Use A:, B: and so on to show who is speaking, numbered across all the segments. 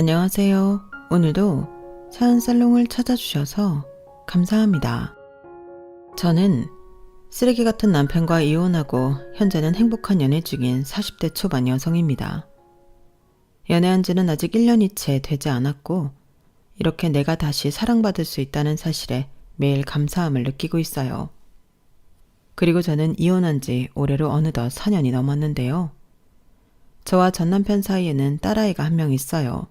A: 안녕하세요. 오늘도 사연살롱을 찾아주셔서 감사합니다. 저는 쓰레기 같은 남편과 이혼하고 현재는 행복한 연애 중인 40대 초반 여성입니다. 연애한 지는 아직 1년이 채 되지 않았고 이렇게 내가 다시 사랑받을 수 있다는 사실에 매일 감사함을 느끼고 있어요. 그리고 저는 이혼한 지 올해로 어느덧 4년이 넘었는데요. 저와 전 남편 사이에는 딸아이가 한 명 있어요.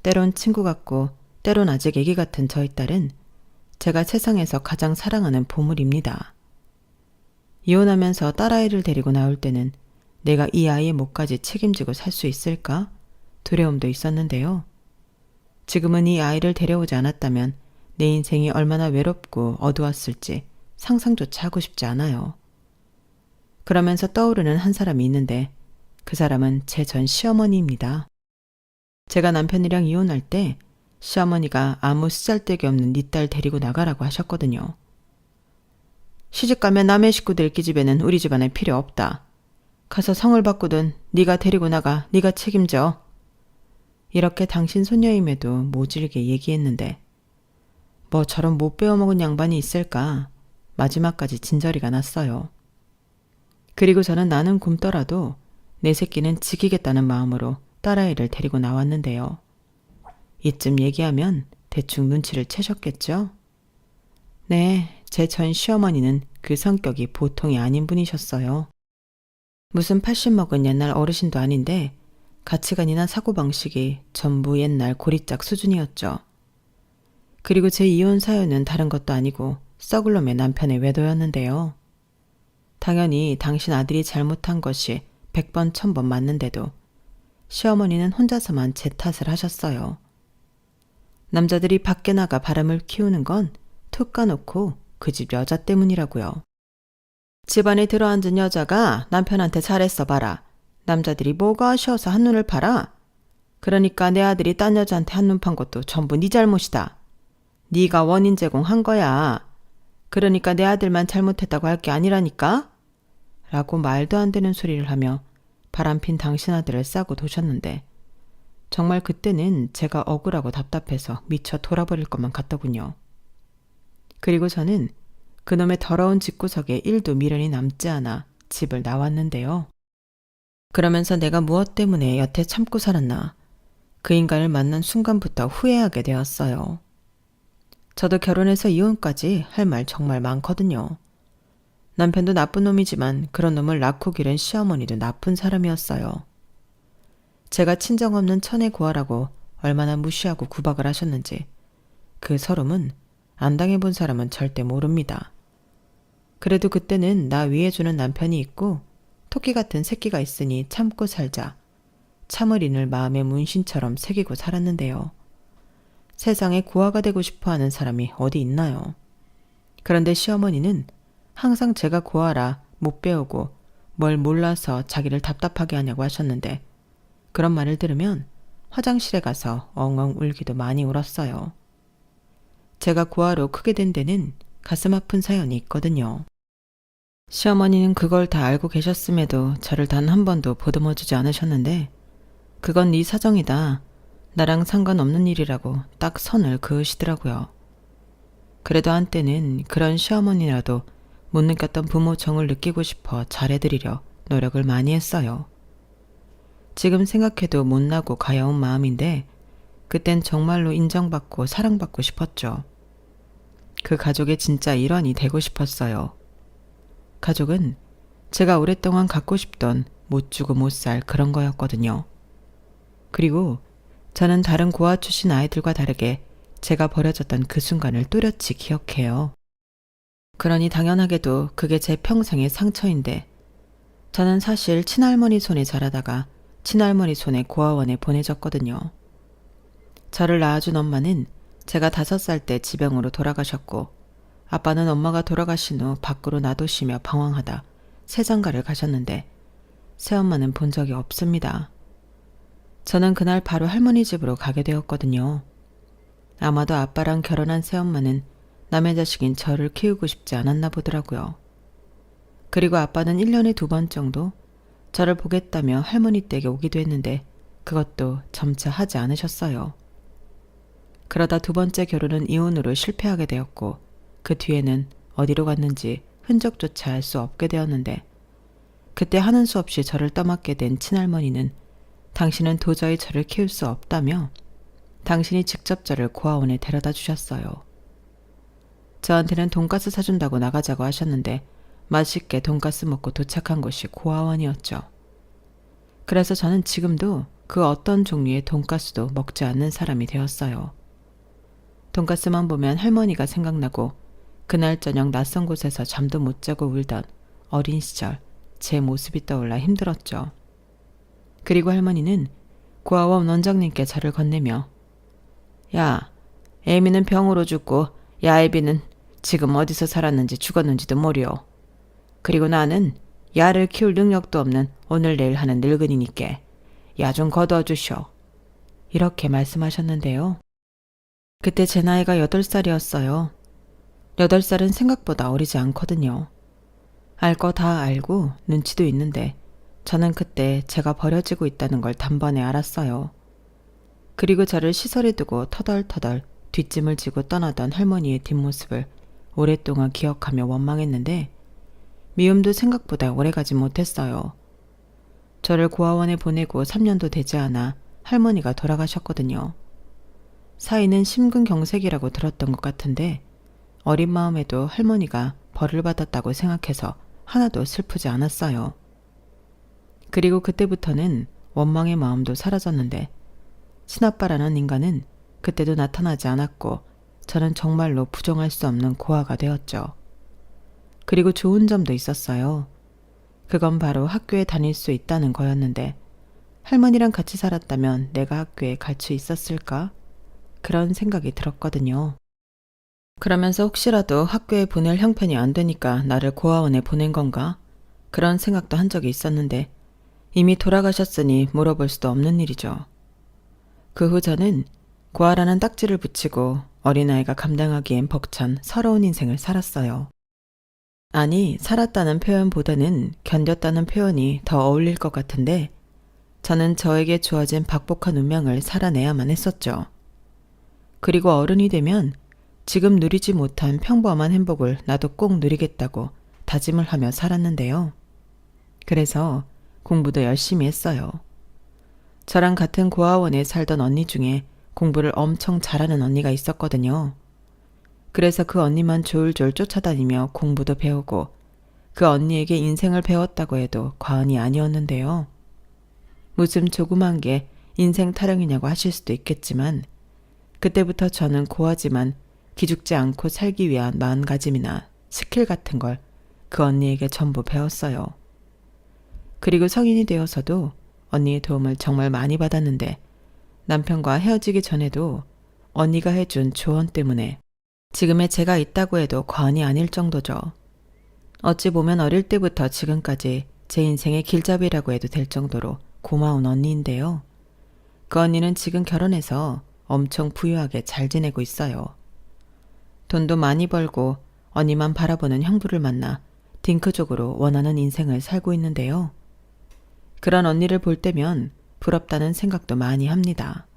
A: 때론 친구 같고 때론 아직 애기 같은 저희 딸은 제가 세상에서 가장 사랑하는 보물입니다. 이혼하면서 딸아이를 데리고 나올 때는 내가 이 아이의 몫까지 책임지고 살 수 있을까? 두려움도 있었는데요. 지금은 이 아이를 데려오지 않았다면 내 인생이 얼마나 외롭고 어두웠을지 상상조차 하고 싶지 않아요. 그러면서 떠오르는 한 사람이 있는데 그 사람은 제 전 시어머니입니다. 제가 남편이랑 이혼할 때 시어머니가 아무 쓰잘데기 없는 네 딸 데리고 나가라고 하셨거든요. 시집가면 남의 식구들 끼집에는 우리 집안에 필요 없다. 가서 성을 바꾸든 네가 데리고 나가, 네가 책임져. 이렇게 당신 손녀임에도 모질게 얘기했는데 뭐 저런 못 배워먹은 양반이 있을까 마지막까지 진저리가 났어요. 그리고 저는 나는 굶더라도 내 새끼는 지키겠다는 마음으로 딸아이를 데리고 나왔는데요. 이쯤 얘기하면 대충 눈치를 채셨겠죠? 네, 제 전 시어머니는 그 성격이 보통이 아닌 분이셨어요. 무슨 80 먹은 옛날 어르신도 아닌데 가치관이나 사고방식이 전부 옛날 고리짝 수준이었죠. 그리고 제 이혼 사연은 다른 것도 아니고 썩을 놈의 남편의 외도였는데요. 당연히 당신 아들이 잘못한 것이 100번 1000번 맞는데도 시어머니는 혼자서만 제 탓을 하셨어요. 남자들이 밖에 나가 바람을 키우는 건 툭 까놓고 그 집 여자 때문이라고요. 집안에 들어앉은 여자가 남편한테 잘했어 봐라. 남자들이 뭐가 아쉬워서 한눈을 팔아? 그러니까 내 아들이 딴 여자한테 한눈 판 것도 전부 네 잘못이다. 네가 원인 제공한 거야. 그러니까 내 아들만 잘못했다고 할 게 아니라니까? 라고 말도 안 되는 소리를 하며 바람핀 당신 아들을 싸고 도셨는데 정말 그때는 제가 억울하고 답답해서 미쳐 돌아버릴 것만 같더군요. 그리고 저는 그놈의 더러운 집구석에 1도 미련이 남지 않아 집을 나왔는데요. 그러면서 내가 무엇 때문에 여태 참고 살았나 그 인간을 만난 순간부터 후회하게 되었어요. 저도 결혼해서 이혼까지 할 말 정말 많거든요. 남편도 나쁜 놈이지만 그런 놈을 낳고 기른 시어머니도 나쁜 사람이었어요. 제가 친정 없는 천의 고아라고 얼마나 무시하고 구박을 하셨는지 그 서름은 안 당해본 사람은 절대 모릅니다. 그래도 그때는 나 위해주는 남편이 있고 토끼 같은 새끼가 있으니 참고 살자. 참을 인을 마음의 문신처럼 새기고 살았는데요. 세상에 고아가 되고 싶어하는 사람이 어디 있나요? 그런데 시어머니는 항상 제가 고아라 못 배우고 뭘 몰라서 자기를 답답하게 하냐고 하셨는데 그런 말을 들으면 화장실에 가서 엉엉 울기도 많이 울었어요. 제가 고아로 크게 된 데는 가슴 아픈 사연이 있거든요. 시어머니는 그걸 다 알고 계셨음에도 저를 단 한 번도 보듬어주지 않으셨는데 그건 네 사정이다. 나랑 상관없는 일이라고 딱 선을 그으시더라고요. 그래도 한때는 그런 시어머니라도 못 느꼈던 부모 정을 느끼고 싶어 잘해드리려 노력을 많이 했어요. 지금 생각해도 못나고 가여운 마음인데 그땐 정말로 인정받고 사랑받고 싶었죠. 그 가족의 진짜 일원이 되고 싶었어요. 가족은 제가 오랫동안 갖고 싶던 못 주고 못 살 그런 거였거든요. 그리고 저는 다른 고아 출신 아이들과 다르게 제가 버려졌던 그 순간을 또렷이 기억해요. 그러니 당연하게도 그게 제 평생의 상처인데 저는 사실 친할머니 손에 자라다가 친할머니 손에 고아원에 보내졌거든요. 저를 낳아준 엄마는 제가 5살 때 지병으로 돌아가셨고 아빠는 엄마가 돌아가신 후 밖으로 놔두시며 방황하다 새장가를 가셨는데 새엄마는 본 적이 없습니다. 저는 그날 바로 할머니 집으로 가게 되었거든요. 아마도 아빠랑 결혼한 새엄마는 남의 자식인 저를 키우고 싶지 않았나 보더라고요. 그리고 아빠는 1년에 2번 정도 저를 보겠다며 할머니 댁에 오기도 했는데 그것도 점차 하지 않으셨어요. 그러다 두 번째 결혼은 이혼으로 실패하게 되었고 그 뒤에는 어디로 갔는지 흔적조차 알 수 없게 되었는데 그때 하는 수 없이 저를 떠맡게 된 친할머니는 당신은 도저히 저를 키울 수 없다며 당신이 직접 저를 고아원에 데려다 주셨어요. 저한테는 돈가스 사준다고 나가자고 하셨는데 맛있게 돈가스 먹고 도착한 곳이 고아원이었죠. 그래서 저는 지금도 그 어떤 종류의 돈가스도 먹지 않는 사람이 되었어요. 돈가스만 보면 할머니가 생각나고 그날 저녁 낯선 곳에서 잠도 못 자고 울던 어린 시절 제 모습이 떠올라 힘들었죠. 그리고 할머니는 고아원 원장님께 저를 건네며 야, 애미는 병으로 죽고 야애비는 지금 어디서 살았는지 죽었는지도 모르오. 그리고 나는 야를 키울 능력도 없는 오늘 내일 하는 늙은이니께 야 좀 거둬주쇼. 이렇게 말씀하셨는데요. 그때 제 나이가 8살이었어요. 8살은 생각보다 어리지 않거든요. 알 거 다 알고 눈치도 있는데 저는 그때 제가 버려지고 있다는 걸 단번에 알았어요. 그리고 저를 시설에 두고 터덜터덜 뒷짐을 지고 떠나던 할머니의 뒷모습을 오랫동안 기억하며 원망했는데 미움도 생각보다 오래가지 못했어요. 저를 고아원에 보내고 3년도 되지 않아 할머니가 돌아가셨거든요. 사이는 심근경색이라고 들었던 것 같은데 어린 마음에도 할머니가 벌을 받았다고 생각해서 하나도 슬프지 않았어요. 그리고 그때부터는 원망의 마음도 사라졌는데 친아빠라는 인간은 그때도 나타나지 않았고 저는 정말로 부정할 수 없는 고아가 되었죠. 그리고 좋은 점도 있었어요. 그건 바로 학교에 다닐 수 있다는 거였는데 할머니랑 같이 살았다면 내가 학교에 갈 수 있었을까? 그런 생각이 들었거든요. 그러면서 혹시라도 학교에 보낼 형편이 안 되니까 나를 고아원에 보낸 건가? 그런 생각도 한 적이 있었는데 이미 돌아가셨으니 물어볼 수도 없는 일이죠. 그 후 저는 고아라는 딱지를 붙이고 어린아이가 감당하기엔 벅찬 서러운 인생을 살았어요. 아니, 살았다는 표현보다는 견뎠다는 표현이 더 어울릴 것 같은데 저는 저에게 주어진 박복한 운명을 살아내야만 했었죠. 그리고 어른이 되면 지금 누리지 못한 평범한 행복을 나도 꼭 누리겠다고 다짐을 하며 살았는데요. 그래서 공부도 열심히 했어요. 저랑 같은 고아원에 살던 언니 중에 공부를 엄청 잘하는 언니가 있었거든요. 그래서 그 언니만 졸졸 쫓아다니며 공부도 배우고 그 언니에게 인생을 배웠다고 해도 과언이 아니었는데요. 무슨 조그만 게 인생 타령이냐고 하실 수도 있겠지만 그때부터 저는 고아지만 기죽지 않고 살기 위한 마음가짐이나 스킬 같은 걸 그 언니에게 전부 배웠어요. 그리고 성인이 되어서도 언니의 도움을 정말 많이 받았는데 남편과 헤어지기 전에도 언니가 해준 조언 때문에 지금의 제가 있다고 해도 과언이 아닐 정도죠. 어찌 보면 어릴 때부터 지금까지 제 인생의 길잡이라고 해도 될 정도로 고마운 언니인데요. 그 언니는 지금 결혼해서 엄청 부유하게 잘 지내고 있어요. 돈도 많이 벌고 언니만 바라보는 형부를 만나 딩크족으로 원하는 인생을 살고 있는데요. 그런 언니를 볼 때면 부럽다는 생각도 많이 합니다.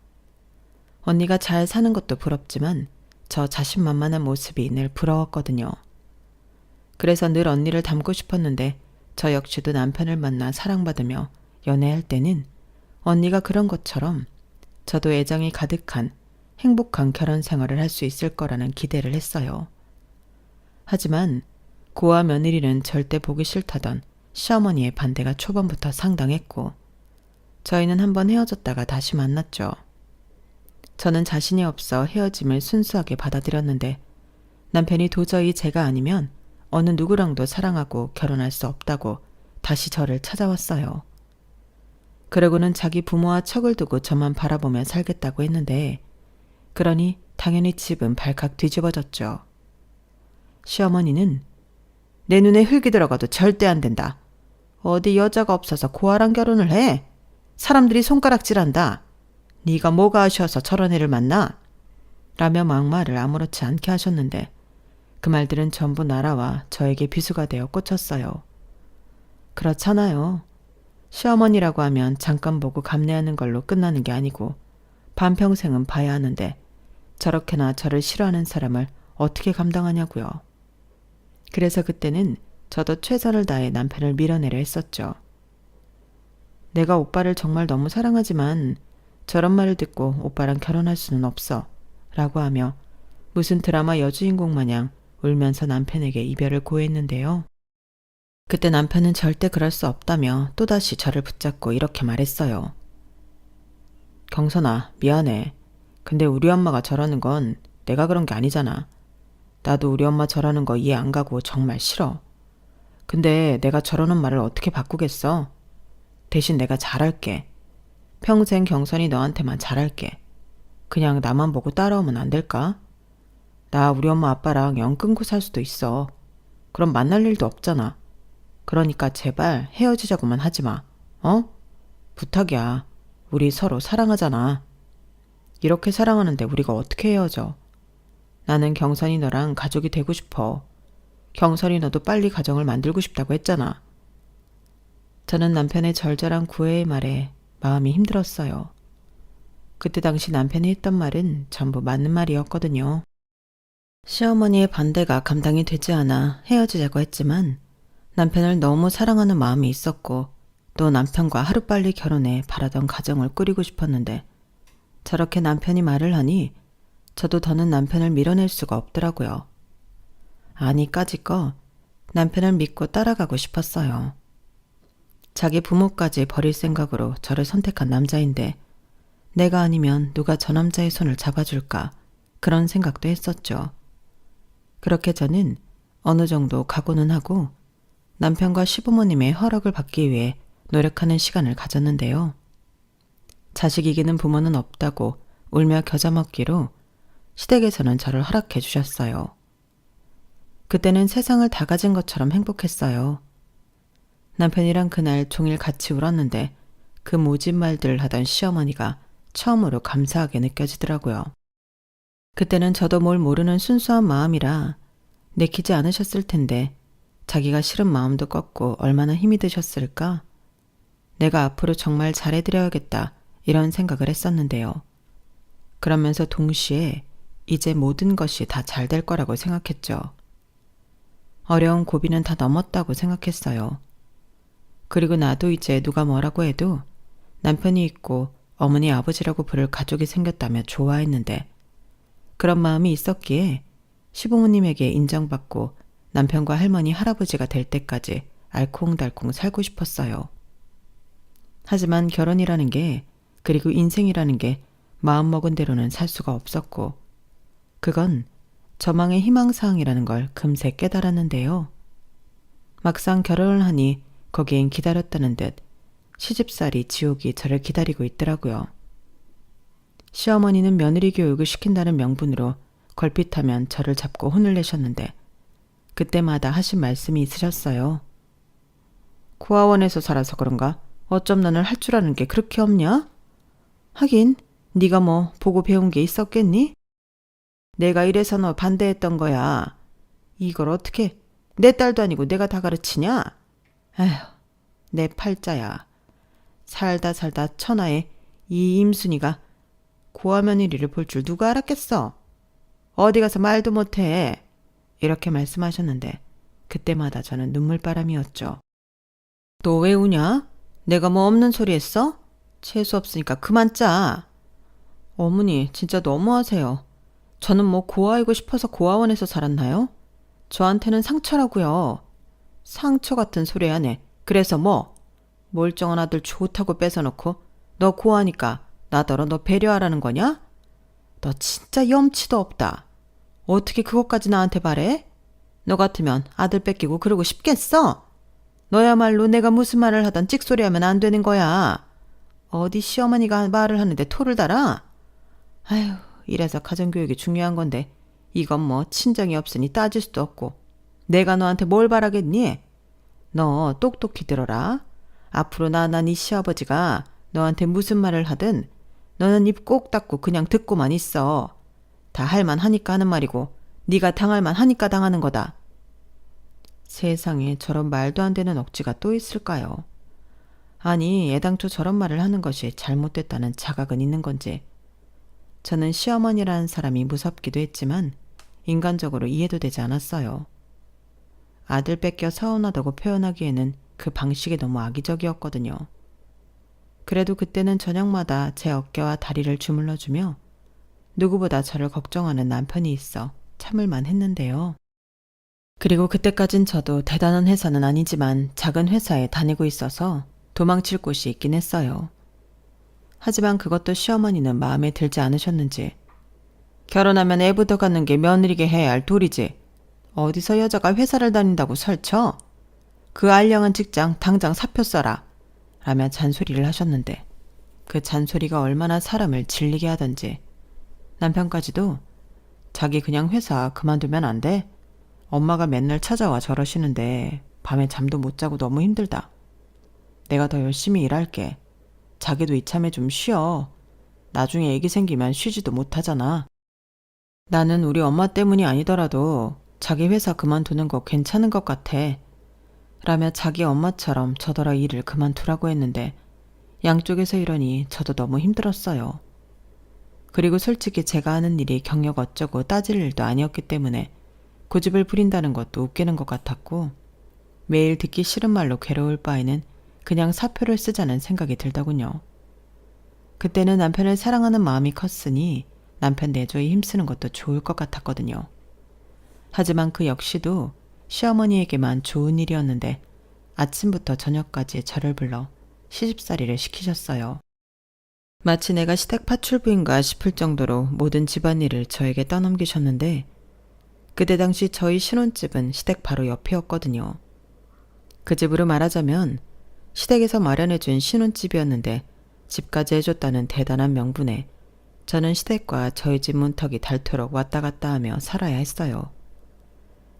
A: 언니가 잘 사는 것도 부럽지만 저 자신만만한 모습이 늘 부러웠거든요. 그래서 늘 언니를 닮고 싶었는데 저 역시도 남편을 만나 사랑받으며 연애할 때는 언니가 그런 것처럼 저도 애정이 가득한 행복한 결혼 생활을 할 수 있을 거라는 기대를 했어요. 하지만 고아 며느리는 절대 보기 싫다던 시어머니의 반대가 초반부터 상당했고 저희는 한번 헤어졌다가 다시 만났죠. 저는 자신이 없어 헤어짐을 순수하게 받아들였는데 남편이 도저히 제가 아니면 어느 누구랑도 사랑하고 결혼할 수 없다고 다시 저를 찾아왔어요. 그러고는 자기 부모와 척을 두고 저만 바라보며 살겠다고 했는데 그러니 당연히 집은 발칵 뒤집어졌죠. 시어머니는 내 눈에 흙이 들어가도 절대 안 된다. 어디 여자가 없어서 고아랑 결혼을 해? 사람들이 손가락질한다. 네가 뭐가 아쉬워서 저런 애를 만나? 라며 막말을 아무렇지 않게 하셨는데 그 말들은 전부 나라와 저에게 비수가 되어 꽂혔어요. 그렇잖아요. 시어머니라고 하면 잠깐 보고 감내하는 걸로 끝나는 게 아니고 반평생은 봐야 하는데 저렇게나 저를 싫어하는 사람을 어떻게 감당하냐고요. 그래서 그때는 저도 최선을 다해 남편을 밀어내려 했었죠. 내가 오빠를 정말 너무 사랑하지만 저런 말을 듣고 오빠랑 결혼할 수는 없어 라고 하며 무슨 드라마 여주인공 마냥 울면서 남편에게 이별을 고했는데요. 그때 남편은 절대 그럴 수 없다며 또다시 저를 붙잡고 이렇게 말했어요. 경선아, 미안해. 근데 우리 엄마가 저러는 건 내가 그런 게 아니잖아. 나도 우리 엄마 저러는 거 이해 안 가고 정말 싫어. 근데 내가 저러는 말을 어떻게 바꾸겠어? 대신 내가 잘할게. 평생 경선이 너한테만 잘할게. 그냥 나만 보고 따라오면 안 될까? 나 우리 엄마 아빠랑 영 끊고 살 수도 있어. 그럼 만날 일도 없잖아. 그러니까 제발 헤어지자고만 하지 마. 어? 부탁이야. 우리 서로 사랑하잖아. 이렇게 사랑하는데 우리가 어떻게 헤어져? 나는 경선이 너랑 가족이 되고 싶어. 경선이 너도 빨리 가정을 만들고 싶다고 했잖아. 저는 남편의 절절한 구애의 말에 마음이 힘들었어요. 그때 당시 남편이 했던 말은 전부 맞는 말이었거든요. 시어머니의 반대가 감당이 되지 않아 헤어지자고 했지만 남편을 너무 사랑하는 마음이 있었고 또 남편과 하루빨리 결혼해 바라던 가정을 꾸리고 싶었는데 저렇게 남편이 말을 하니 저도 더는 남편을 밀어낼 수가 없더라고요. 아니까짓거 남편을 믿고 따라가고 싶었어요. 자기 부모까지 버릴 생각으로 저를 선택한 남자인데 내가 아니면 누가 저 남자의 손을 잡아줄까 그런 생각도 했었죠. 그렇게 저는 어느 정도 각오는 하고 남편과 시부모님의 허락을 받기 위해 노력하는 시간을 가졌는데요. 자식 이기는 부모는 없다고 울며 겨자 먹기로 시댁에서는 저를 허락해 주셨어요. 그때는 세상을 다 가진 것처럼 행복했어요. 남편이랑 그날 종일 같이 울었는데 그 모진 말들을 하던 시어머니가 처음으로 감사하게 느껴지더라고요. 그때는 저도 뭘 모르는 순수한 마음이라 내키지 않으셨을 텐데 자기가 싫은 마음도 꺾고 얼마나 힘이 드셨을까? 내가 앞으로 정말 잘해드려야겠다 이런 생각을 했었는데요. 그러면서 동시에 이제 모든 것이 다 잘 될 거라고 생각했죠. 어려운 고비는 다 넘었다고 생각했어요. 그리고 나도 이제 누가 뭐라고 해도 남편이 있고 어머니 아버지라고 부를 가족이 생겼다며 좋아했는데 그런 마음이 있었기에 시부모님에게 인정받고 남편과 할머니 할아버지가 될 때까지 알콩달콩 살고 싶었어요. 하지만 결혼이라는 게 그리고 인생이라는 게 마음먹은 대로는 살 수가 없었고 그건 저망의 희망사항이라는 걸 금세 깨달았는데요. 막상 결혼을 하니 거기엔 기다렸다는 듯 시집살이 지옥이 저를 기다리고 있더라고요. 시어머니는 며느리 교육을 시킨다는 명분으로 걸핏하면 저를 잡고 혼을 내셨는데 그때마다 하신 말씀이 있으셨어요. 고아원에서 살아서 그런가? 어쩜 너는 할 줄 아는 게 그렇게 없냐? 하긴 네가 뭐 보고 배운 게 있었겠니? 내가 이래서 너 반대했던 거야. 이걸 어떻게 내 딸도 아니고 내가 다 가르치냐? 에휴, 내 팔자야. 살다 천하에 이 임순이가 고아 며느리를 볼 줄 누가 알았겠어? 어디 가서 말도 못해. 이렇게 말씀하셨는데 그때마다 저는 눈물바람이었죠. 너 왜 우냐? 내가 뭐 없는 소리 했어? 재수 없으니까 그만 짜. 어머니 진짜 너무하세요. 저는 뭐 고아이고 싶어서 고아원에서 살았나요? 저한테는 상처라고요. 상처 같은 소리 하네. 그래서 뭐? 멀쩡한 아들 좋다고 뺏어놓고 너 고아니까 나더러 너 배려하라는 거냐? 너 진짜 염치도 없다. 어떻게 그것까지 나한테 바래? 너 같으면 아들 뺏기고 그러고 싶겠어? 너야말로 내가 무슨 말을 하던 찍소리 하면 안 되는 거야. 어디 시어머니가 말을 하는데 토를 달아? 아휴, 이래서 가정교육이 중요한 건데 이건 뭐 친정이 없으니 따질 수도 없고 내가 너한테 뭘 바라겠니? 너 똑똑히 들어라. 앞으로 난 네 시아버지가 너한테 무슨 말을 하든 너는 입 꼭 닫고 그냥 듣고만 있어. 다 할만 하니까 하는 말이고 네가 당할만 하니까 당하는 거다. 세상에 저런 말도 안 되는 억지가 또 있을까요? 아니, 애당초 저런 말을 하는 것이 잘못됐다는 자각은 있는 건지. 저는 시어머니라는 사람이 무섭기도 했지만 인간적으로 이해도 되지 않았어요. 아들 뺏겨 서운하다고 표현하기에는 그 방식이 너무 악의적이었거든요. 그래도 그때는 저녁마다 제 어깨와 다리를 주물러주며 누구보다 저를 걱정하는 남편이 있어 참을만 했는데요. 그리고 그때까진 저도 대단한 회사는 아니지만 작은 회사에 다니고 있어서 도망칠 곳이 있긴 했어요. 하지만 그것도 시어머니는 마음에 들지 않으셨는지 결혼하면 애부터 갖는 게 며느리게 해야 할 도리지. 어디서 여자가 회사를 다닌다고 설쳐? 그 알량한 직장 당장 사표 써라. 라며 잔소리를 하셨는데 그 잔소리가 얼마나 사람을 질리게 하던지 남편까지도 자기 그냥 회사 그만두면 안 돼? 엄마가 맨날 찾아와 저러시는데 밤에 잠도 못 자고 너무 힘들다. 내가 더 열심히 일할게. 자기도 이참에 좀 쉬어. 나중에 애기 생기면 쉬지도 못하잖아. 나는 우리 엄마 때문이 아니더라도 자기 회사 그만두는 거 괜찮은 것 같아. 라며 자기 엄마처럼 저더러 일을 그만두라고 했는데 양쪽에서 이러니 저도 너무 힘들었어요. 그리고 솔직히 제가 하는 일이 경력 어쩌고 따질 일도 아니었기 때문에 고집을 부린다는 것도 웃기는 것 같았고 매일 듣기 싫은 말로 괴로울 바에는 그냥 사표를 쓰자는 생각이 들더군요. 그때는 남편을 사랑하는 마음이 컸으니 남편 내조에 힘쓰는 것도 좋을 것 같았거든요. 하지만 그 역시도 시어머니에게만 좋은 일이었는데 아침부터 저녁까지 저를 불러 시집살이를 시키셨어요. 마치 내가 시댁 파출부인가 싶을 정도로 모든 집안일을 저에게 떠넘기셨는데 그때 당시 저희 신혼집은 시댁 바로 옆이었거든요. 그 집으로 말하자면 시댁에서 마련해준 신혼집이었는데 집까지 해줬다는 대단한 명분에 저는 시댁과 저희 집 문턱이 닳도록 왔다 갔다 하며 살아야 했어요.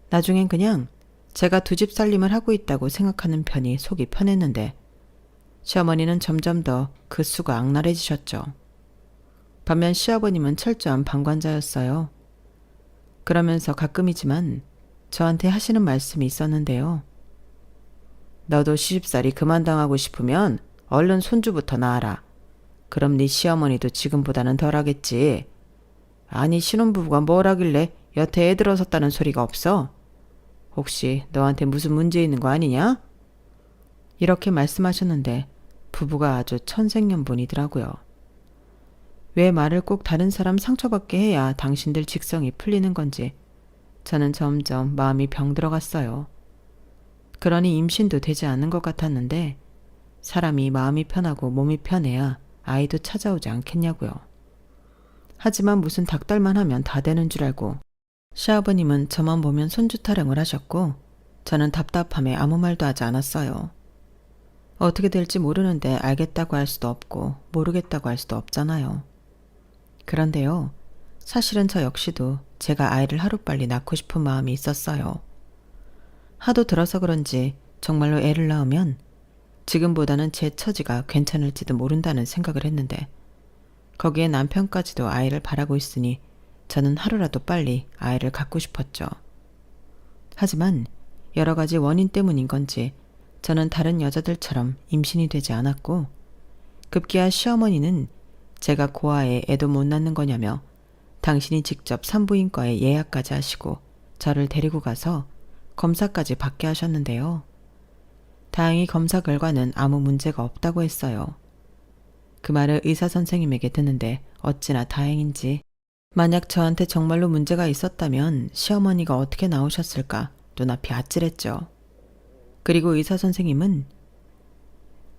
A: 나중엔 그냥 제가 두 집 살림을 하고 있다고 생각하는 편이 속이 편했는데 시어머니는 점점 더 그 수가 악랄해지셨죠. 반면 시아버님은 철저한 방관자였어요. 그러면서 가끔이지만 저한테 하시는 말씀이 있었는데요. 너도 시집살이 그만 당하고 싶으면 얼른 손주부터 낳아라. 그럼 네 시어머니도 지금보다는 덜하겠지. 아니 신혼부부가 뭘 하길래 여태 애 들어섰다는 소리가 없어? 혹시 너한테 무슨 문제 있는 거 아니냐? 이렇게 말씀하셨는데 부부가 아주 천생연분이더라고요. 왜 말을 꼭 다른 사람 상처받게 해야 당신들 직성이 풀리는 건지 저는 점점 마음이 병들어갔어요. 그러니 임신도 되지 않은 것 같았는데 사람이 마음이 편하고 몸이 편해야 아이도 찾아오지 않겠냐고요. 하지만 무슨 닭달만 하면 다 되는 줄 알고 시아버님은 저만 보면 손주 타령을 하셨고 저는 답답함에 아무 말도 하지 않았어요. 어떻게 될지 모르는데 알겠다고 할 수도 없고 모르겠다고 할 수도 없잖아요. 그런데요, 사실은 저 역시도 제가 아이를 하루빨리 낳고 싶은 마음이 있었어요. 하도 들어서 그런지 정말로 애를 낳으면 지금보다는 제 처지가 괜찮을지도 모른다는 생각을 했는데 거기에 남편까지도 아이를 바라고 있으니 저는 하루라도 빨리 아이를 갖고 싶었죠. 하지만 여러 가지 원인 때문인 건지 저는 다른 여자들처럼 임신이 되지 않았고 급기야 시어머니는 제가 고아에 애도 못 낳는 거냐며 당신이 직접 산부인과에 예약까지 하시고 저를 데리고 가서 검사까지 받게 하셨는데요. 다행히 검사 결과는 아무 문제가 없다고 했어요. 그 말을 의사 선생님에게 듣는데 어찌나 다행인지. 만약 저한테 정말로 문제가 있었다면 시어머니가 어떻게 나오셨을까 눈앞이 아찔했죠. 그리고 의사 선생님은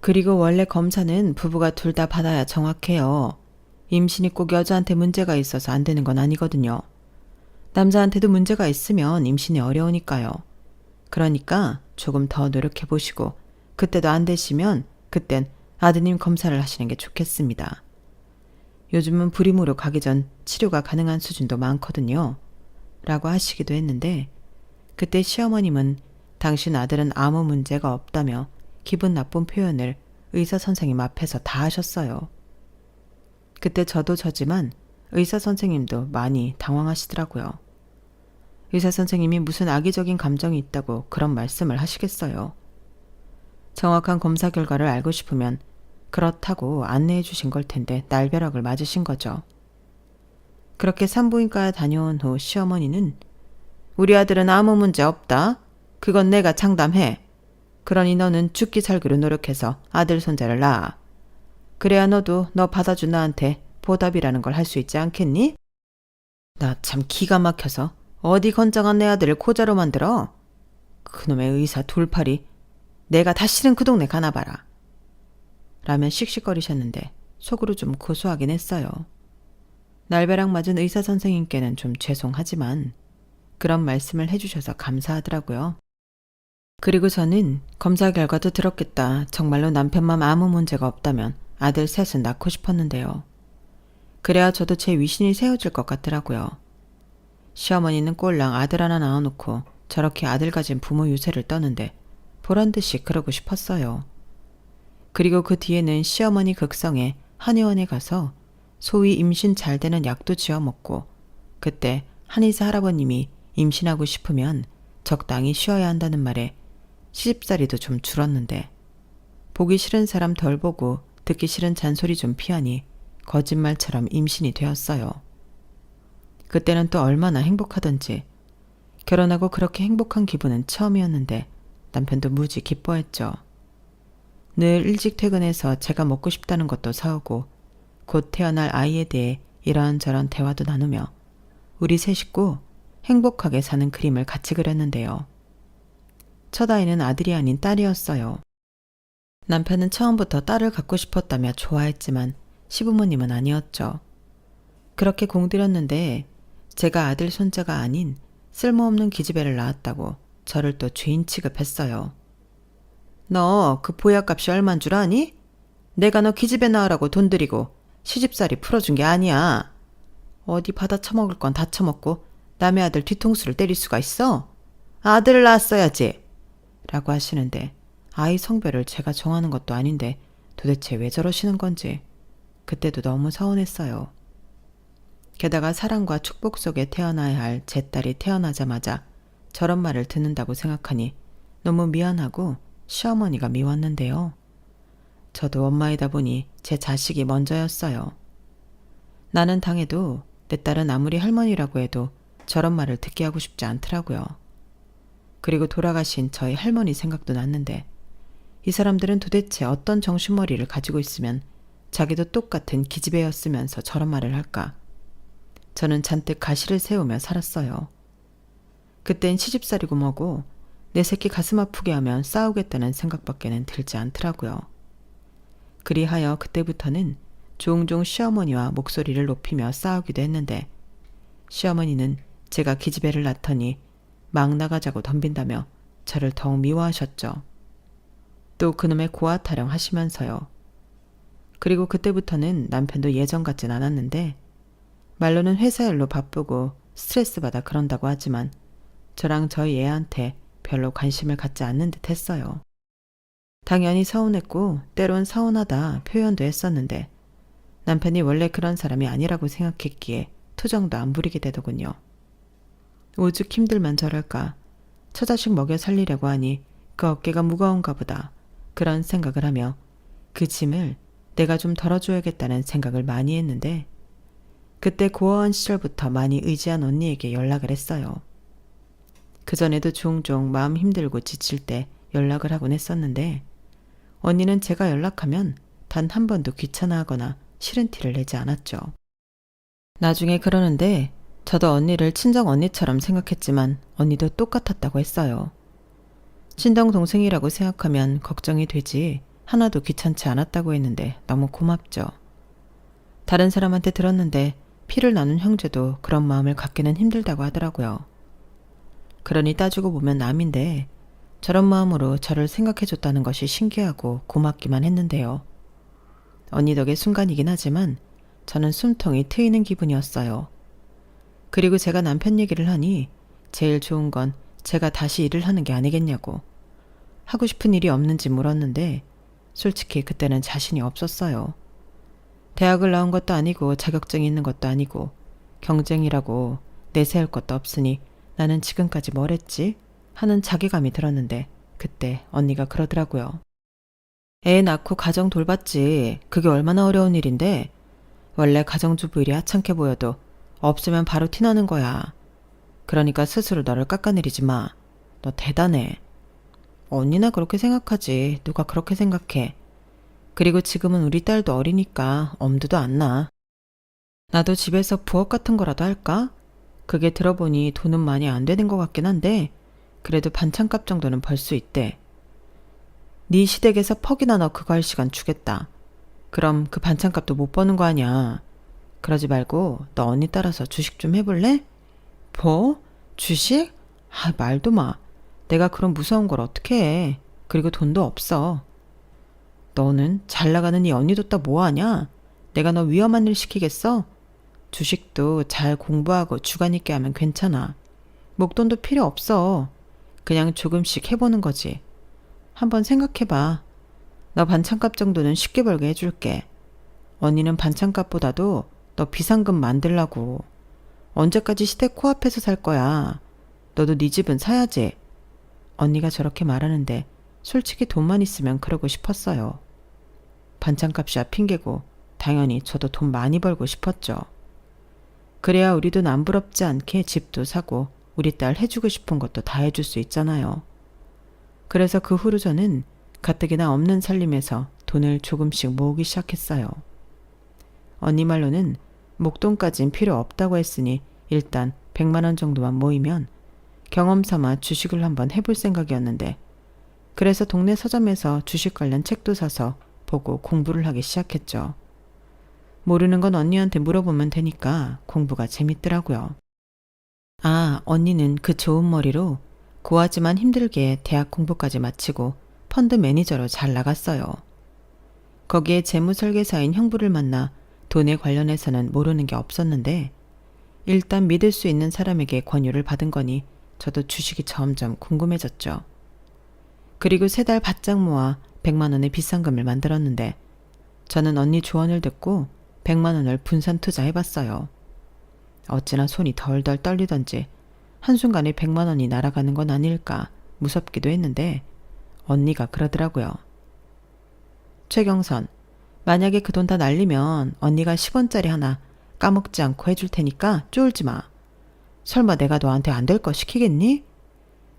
A: 그리고 원래 검사는 부부가 둘 다 받아야 정확해요. 임신이 꼭 여자한테 문제가 있어서 안 되는 건 아니거든요. 남자한테도 문제가 있으면 임신이 어려우니까요. 그러니까 조금 더 노력해 보시고 그때도 안 되시면 그땐 아드님 검사를 하시는 게 좋겠습니다. 요즘은 불임으로 가기 전 치료가 가능한 수준도 많거든요. 라고 하시기도 했는데 그때 시어머님은 당신 아들은 아무 문제가 없다며 기분 나쁜 표현을 의사 선생님 앞에서 다 하셨어요. 그때 저도 저지만 의사 선생님도 많이 당황하시더라고요. 의사 선생님이 무슨 악의적인 감정이 있다고 그런 말씀을 하시겠어요. 정확한 검사 결과를 알고 싶으면 그렇다고 안내해 주신 걸 텐데 날벼락을 맞으신 거죠. 그렇게 산부인과 다녀온 후 시어머니는 우리 아들은 아무 문제 없다. 그건 내가 장담해. 그러니 너는 죽기 살기로 노력해서 아들 손자를 낳아. 그래야 너도 너 받아준 나한테 보답이라는 걸 할 수 있지 않겠니? 나 참 기가 막혀서 어디 건장한 내 아들을 고자로 만들어? 그놈의 의사 돌팔이 내가 다시는 그 동네 가나봐라. 라며 씩씩거리셨는데 속으로 좀 고소하긴 했어요. 날벼락 맞은 의사 선생님께는 좀 죄송하지만 그런 말씀을 해주셔서 감사하더라고요. 그리고 저는 검사 결과도 들었겠다. 정말로 남편만 아무 문제가 없다면 아들 셋은 낳고 싶었는데요. 그래야 저도 제 위신이 세워질 것 같더라고요. 시어머니는 꼴랑 아들 하나 낳아놓고 저렇게 아들 가진 부모 유세를 떠는데 보란듯이 그러고 싶었어요. 그리고 그 뒤에는 시어머니 극성에 한의원에 가서 소위 임신 잘 되는 약도 지어 먹고 그때 한의사 할아버님이 임신하고 싶으면 적당히 쉬어야 한다는 말에 시집살이도 좀 줄었는데 보기 싫은 사람 덜 보고 듣기 싫은 잔소리 좀 피하니 거짓말처럼 임신이 되었어요. 그때는 또 얼마나 행복하던지 결혼하고 그렇게 행복한 기분은 처음이었는데 남편도 무지 기뻐했죠. 늘 일찍 퇴근해서 제가 먹고 싶다는 것도 사오고 곧 태어날 아이에 대해 이런저런 대화도 나누며 우리 세 식구 행복하게 사는 그림을 같이 그렸는데요. 첫 아이는 아들이 아닌 딸이었어요. 남편은 처음부터 딸을 갖고 싶었다며 좋아했지만 시부모님은 아니었죠. 그렇게 공들였는데 제가 아들 손자가 아닌 쓸모없는 기집애를 낳았다고 저를 또 죄인 취급했어요. 너 그 보약값이 얼만 줄 아니? 내가 너 기집애 낳으라고 돈 들이고 시집살이 풀어준 게 아니야. 어디 받아 처먹을 건 다 처먹고 남의 아들 뒤통수를 때릴 수가 있어? 아들을 낳았어야지. 라고 하시는데 아이 성별을 제가 정하는 것도 아닌데 도대체 왜 저러시는 건지 그때도 너무 서운했어요. 게다가 사랑과 축복 속에 태어나야 할 제 딸이 태어나자마자 저런 말을 듣는다고 생각하니 너무 미안하고 시어머니가 미웠는데요. 저도 엄마이다 보니 제 자식이 먼저였어요. 나는 당해도 내 딸은 아무리 할머니라고 해도 저런 말을 듣게 하고 싶지 않더라고요. 그리고 돌아가신 저희 할머니 생각도 났는데 이 사람들은 도대체 어떤 정신머리를 가지고 있으면 자기도 똑같은 기집애였으면서 저런 말을 할까? 저는 잔뜩 가시를 세우며 살았어요. 그땐 시집살이고 뭐고 내 새끼 가슴 아프게 하면 싸우겠다는 생각밖에는 들지 않더라고요. 그리하여 그때부터는 종종 시어머니와 목소리를 높이며 싸우기도 했는데 시어머니는 제가 기집애를 낳더니 막 나가자고 덤빈다며 저를 더욱 미워하셨죠. 또 그놈의 고아 타령 하시면서요. 그리고 그때부터는 남편도 예전 같진 않았는데 말로는 회사 일로 바쁘고 스트레스 받아 그런다고 하지만 저랑 저희 애한테 별로 관심을 갖지 않는 듯 했어요. 당연히 서운했고 때론 서운하다 표현도 했었는데 남편이 원래 그런 사람이 아니라고 생각했기에 투정도 안 부리게 되더군요. 오죽 힘들면 저럴까. 처자식 먹여 살리려고 하니 그 어깨가 무거운가 보다. 그런 생각을 하며 그 짐을 내가 좀 덜어줘야겠다는 생각을 많이 했는데 그때 고아원 시절부터 많이 의지한 언니에게 연락을 했어요. 그전에도 종종 마음 힘들고 지칠 때 연락을 하곤 했었는데 언니는 제가 연락하면 단 한 번도 귀찮아하거나 싫은 티를 내지 않았죠. 나중에 그러는데 저도 언니를 친정 언니처럼 생각했지만 언니도 똑같았다고 했어요. 친정 동생이라고 생각하면 걱정이 되지 하나도 귀찮지 않았다고 했는데 너무 고맙죠. 다른 사람한테 들었는데 피를 나눈 형제도 그런 마음을 갖기는 힘들다고 하더라고요. 그러니 따지고 보면 남인데 저런 마음으로 저를 생각해줬다는 것이 신기하고 고맙기만 했는데요. 언니 덕의 순간이긴 하지만 저는 숨통이 트이는 기분이었어요. 그리고 제가 남편 얘기를 하니 제일 좋은 건 제가 다시 일을 하는 게 아니겠냐고. 하고 싶은 일이 없는지 물었는데 솔직히 그때는 자신이 없었어요. 대학을 나온 것도 아니고 자격증이 있는 것도 아니고 경쟁이라고 내세울 것도 없으니 나는 지금까지 뭘 했지? 하는 자괴감이 들었는데 그때 언니가 그러더라고요. 애 낳고 가정 돌봤지. 그게 얼마나 어려운 일인데. 원래 가정주부 일이 하찮게 보여도 없으면 바로 티나는 거야. 그러니까 스스로 너를 깎아내리지 마. 너 대단해. 언니나 그렇게 생각하지. 누가 그렇게 생각해. 그리고 지금은 우리 딸도 어리니까 엄두도 안 나. 나도 집에서 부업 같은 거라도 할까? 그게 들어보니 돈은 많이 안 되는 것 같긴 한데 그래도 반찬값 정도는 벌 수 있대. 네 시댁에서 퍽이나 너 그거 할 시간 주겠다. 그럼 그 반찬값도 못 버는 거 아니야. 그러지 말고 너 언니 따라서 주식 좀 해볼래? 뭐? 주식? 아, 말도 마. 내가 그런 무서운 걸 어떻게 해. 그리고 돈도 없어. 너는 잘 나가는 이 언니 뒀다 뭐하냐? 내가 너 위험한 일 시키겠어? 주식도 잘 공부하고 주관 있게 하면 괜찮아. 목돈도 필요 없어. 그냥 조금씩 해보는 거지. 한번 생각해봐. 너 반찬값 정도는 쉽게 벌게 해줄게. 언니는 반찬값보다도 너 비상금 만들라고. 언제까지 시댁 코앞에서 살 거야. 너도 네 집은 사야지. 언니가 저렇게 말하는데 솔직히 돈만 있으면 그러고 싶었어요. 반찬값이야 핑계고 당연히 저도 돈 많이 벌고 싶었죠. 그래야 우리도 남부럽지 않게 집도 사고 우리 딸 해주고 싶은 것도 다 해줄 수 있잖아요. 그래서 그 후로 저는 가뜩이나 없는 살림에서 돈을 조금씩 모으기 시작했어요. 언니 말로는 목돈까진 필요 없다고 했으니 일단 100만 원 정도만 모이면 경험 삼아 주식을 한번 해볼 생각이었는데 그래서 동네 서점에서 주식 관련 책도 사서 보고 공부를 하기 시작했죠. 모르는 건 언니한테 물어보면 되니까 공부가 재밌더라고요. 아, 언니는 그 좋은 머리로 고하지만 힘들게 대학 공부까지 마치고 펀드 매니저로 잘 나갔어요. 거기에 재무설계사인 형부를 만나 돈에 관련해서는 모르는 게 없었는데 일단 믿을 수 있는 사람에게 권유를 받은 거니 저도 주식이 점점 궁금해졌죠. 그리고 3달 바짝 모아 100만 원의 비상금을 만들었는데 저는 언니 조언을 듣고 100만 원을 분산 투자해봤어요. 어찌나 손이 덜덜 떨리던지 한순간에 100만 원이 날아가는 건 아닐까 무섭기도 했는데 언니가 그러더라고요. 최경선, 만약에 그 돈 다 날리면 언니가 10원짜리 하나 까먹지 않고 해줄 테니까 쫄지 마. 설마 내가 너한테 안 될 거 시키겠니?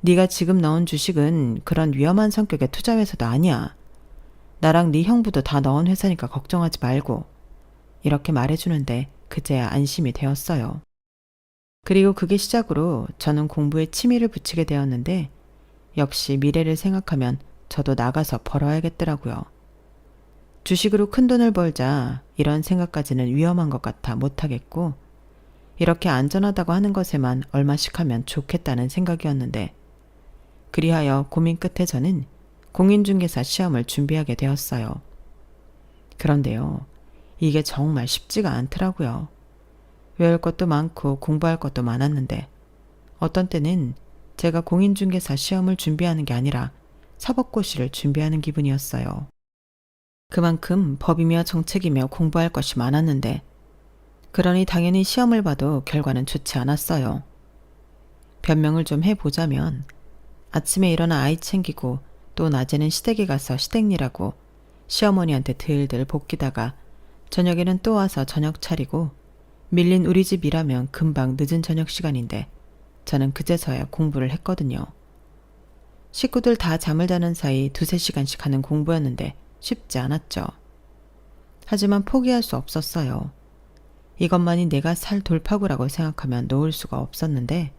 A: 네가 지금 넣은 주식은 그런 위험한 성격의 투자 회사도 아니야. 나랑 네 형부도 다 넣은 회사니까 걱정하지 말고. 이렇게 말해주는데 그제야 안심이 되었어요. 그리고 그게 시작으로 저는 공부에 취미를 붙이게 되었는데 역시 미래를 생각하면 저도 나가서 벌어야겠더라고요. 주식으로 큰 돈을 벌자 이런 생각까지는 위험한 것 같아 못하겠고 이렇게 안전하다고 하는 것에만 얼마씩 하면 좋겠다는 생각이었는데 그리하여 고민 끝에 저는 공인중개사 시험을 준비하게 되었어요. 그런데요, 이게 정말 쉽지가 않더라고요. 외울 것도 많고 공부할 것도 많았는데 어떤 때는 제가 공인중개사 시험을 준비하는 게 아니라 사법고시를 준비하는 기분이었어요. 그만큼 법이며 정책이며 공부할 것이 많았는데 그러니 당연히 시험을 봐도 결과는 좋지 않았어요. 변명을 좀 해보자면 아침에 일어나 아이 챙기고 또 낮에는 시댁에 가서 시댁일하고 시어머니한테 들들 볶이다가 저녁에는 또 와서 저녁 차리고 밀린 우리 집 일하면 금방 늦은 저녁 시간인데 저는 그제서야 공부를 했거든요. 식구들 다 잠을 자는 사이 2-3시간씩 하는 공부였는데 쉽지 않았죠. 하지만 포기할 수 없었어요. 이것만이 내가 살 돌파구라고 생각하면 놓을 수가 없었는데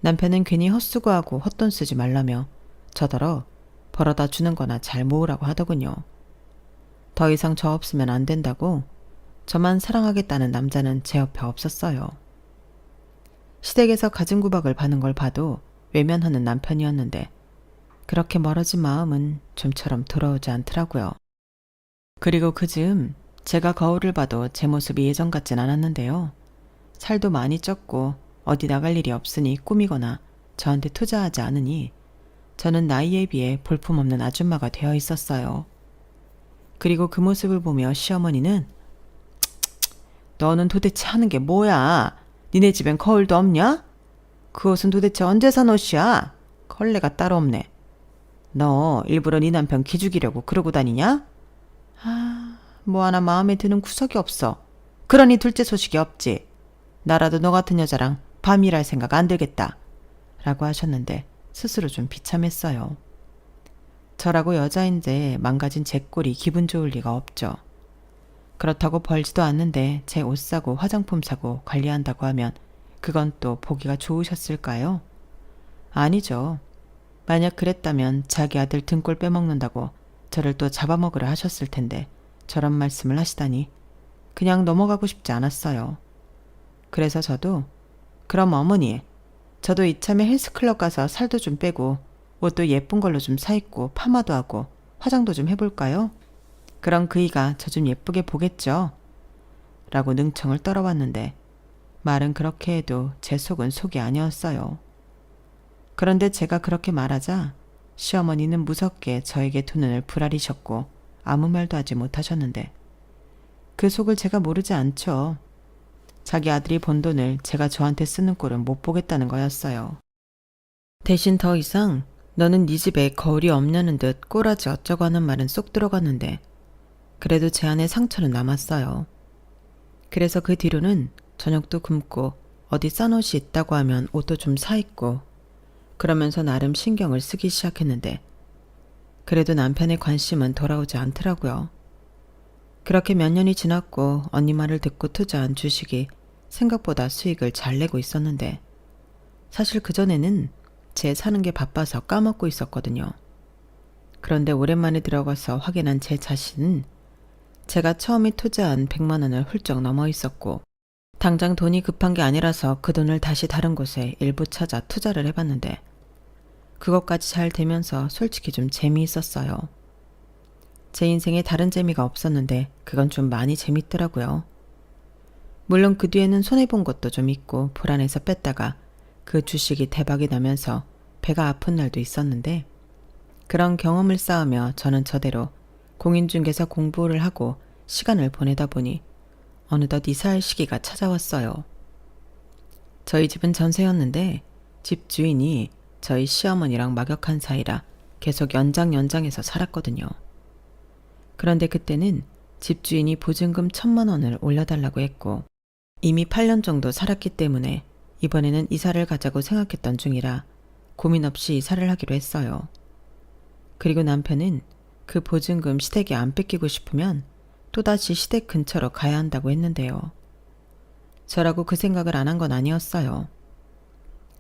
A: 남편은 괜히 헛수고하고 헛돈 쓰지 말라며 저더러 벌어다 주는 거나 잘 모으라고 하더군요. 더 이상 저 없으면 안 된다고 저만 사랑하겠다는 남자는 제 옆에 없었어요. 시댁에서 가진구박을 받는 걸 봐도 외면하는 남편이었는데 그렇게 멀어진 마음은 좀처럼 돌아오지 않더라고요. 그리고 그 즈음 제가 거울을 봐도 제 모습이 예전 같진 않았는데요. 살도 많이 쪘고 어디 나갈 일이 없으니 꾸미거나 저한테 투자하지 않으니 저는 나이에 비해 볼품없는 아줌마가 되어 있었어요. 그리고 그 모습을 보며 시어머니는 너는 도대체 하는 게 뭐야? 니네 집엔 거울도 없냐? 그 옷은 도대체 언제 산 옷이야? 걸레가 따로 없네. 너 일부러 네 남편 기죽이려고 그러고 다니냐? 뭐 하나 마음에 드는 구석이 없어. 그러니 둘째 소식이 없지. 나라도 너 같은 여자랑 밤일할 생각 안 들겠다. 라고 하셨는데 스스로 좀 비참했어요. 저라고 여자인데 망가진 제 꼴이 기분 좋을 리가 없죠. 그렇다고 벌지도 않는데 제 옷 사고 화장품 사고 관리한다고 하면 그건 또 보기가 좋으셨을까요? 아니죠. 만약 그랬다면 자기 아들 등골 빼먹는다고 저를 또 잡아먹으려 하셨을 텐데 저런 말씀을 하시다니 그냥 넘어가고 싶지 않았어요. 그래서 저도 그럼 어머니, 저도 이참에 헬스클럽 가서 살도 좀 빼고 옷도 예쁜 걸로 좀 사입고 파마도 하고 화장도 좀 해볼까요? 그럼 그이가 저 좀 예쁘게 보겠죠? 라고 능청을 떨어왔는데 말은 그렇게 해도 제 속은 속이 아니었어요. 그런데 제가 그렇게 말하자 시어머니는 무섭게 저에게 두 눈을 부라리셨고 아무 말도 하지 못하셨는데 그 속을 제가 모르지 않죠. 자기 아들이 번 돈을 제가 저한테 쓰는 꼴은 못 보겠다는 거였어요. 대신 더 이상 너는 네 집에 거울이 없냐는 듯 꼬라지 어쩌고 하는 말은 쏙 들어갔는데 그래도 제 안에 상처는 남았어요. 그래서 그 뒤로는 저녁도 굶고 어디 싼 옷이 있다고 하면 옷도 좀 사입고 그러면서 나름 신경을 쓰기 시작했는데 그래도 남편의 관심은 돌아오지 않더라고요. 그렇게 몇 년이 지났고 언니 말을 듣고 투자한 주식이 생각보다 수익을 잘 내고 있었는데 사실 그전에는 제 사는 게 바빠서 까먹고 있었거든요. 그런데 오랜만에 들어가서 확인한 제 자신은 제가 처음에 투자한 100만 원을 훌쩍 넘어 있었고 당장 돈이 급한 게 아니라서 그 돈을 다시 다른 곳에 일부 찾아 투자를 해봤는데 그것까지 잘 되면서 솔직히 좀 재미있었어요. 제 인생에 다른 재미가 없었는데 그건 좀 많이 재밌더라고요. 물론 그 뒤에는 손해본 것도 좀 있고 불안해서 뺐다가 그 주식이 대박이 나면서 배가 아픈 날도 있었는데 그런 경험을 쌓으며 저는 저대로 공인중개사 공부를 하고 시간을 보내다 보니 어느덧 이사할 시기가 찾아왔어요. 저희 집은 전세였는데 집 주인이 저희 시어머니랑 막역한 사이라 계속 연장해서 살았거든요. 그런데 그때는 집주인이 보증금 1,000만 원을 올려달라고 했고 이미 8년 정도 살았기 때문에 이번에는 이사를 가자고 생각했던 중이라 고민 없이 이사를 하기로 했어요. 그리고 남편은 그 보증금 시댁에 안 뺏기고 싶으면 또다시 시댁 근처로 가야 한다고 했는데요. 저라고 그 생각을 안 한 건 아니었어요.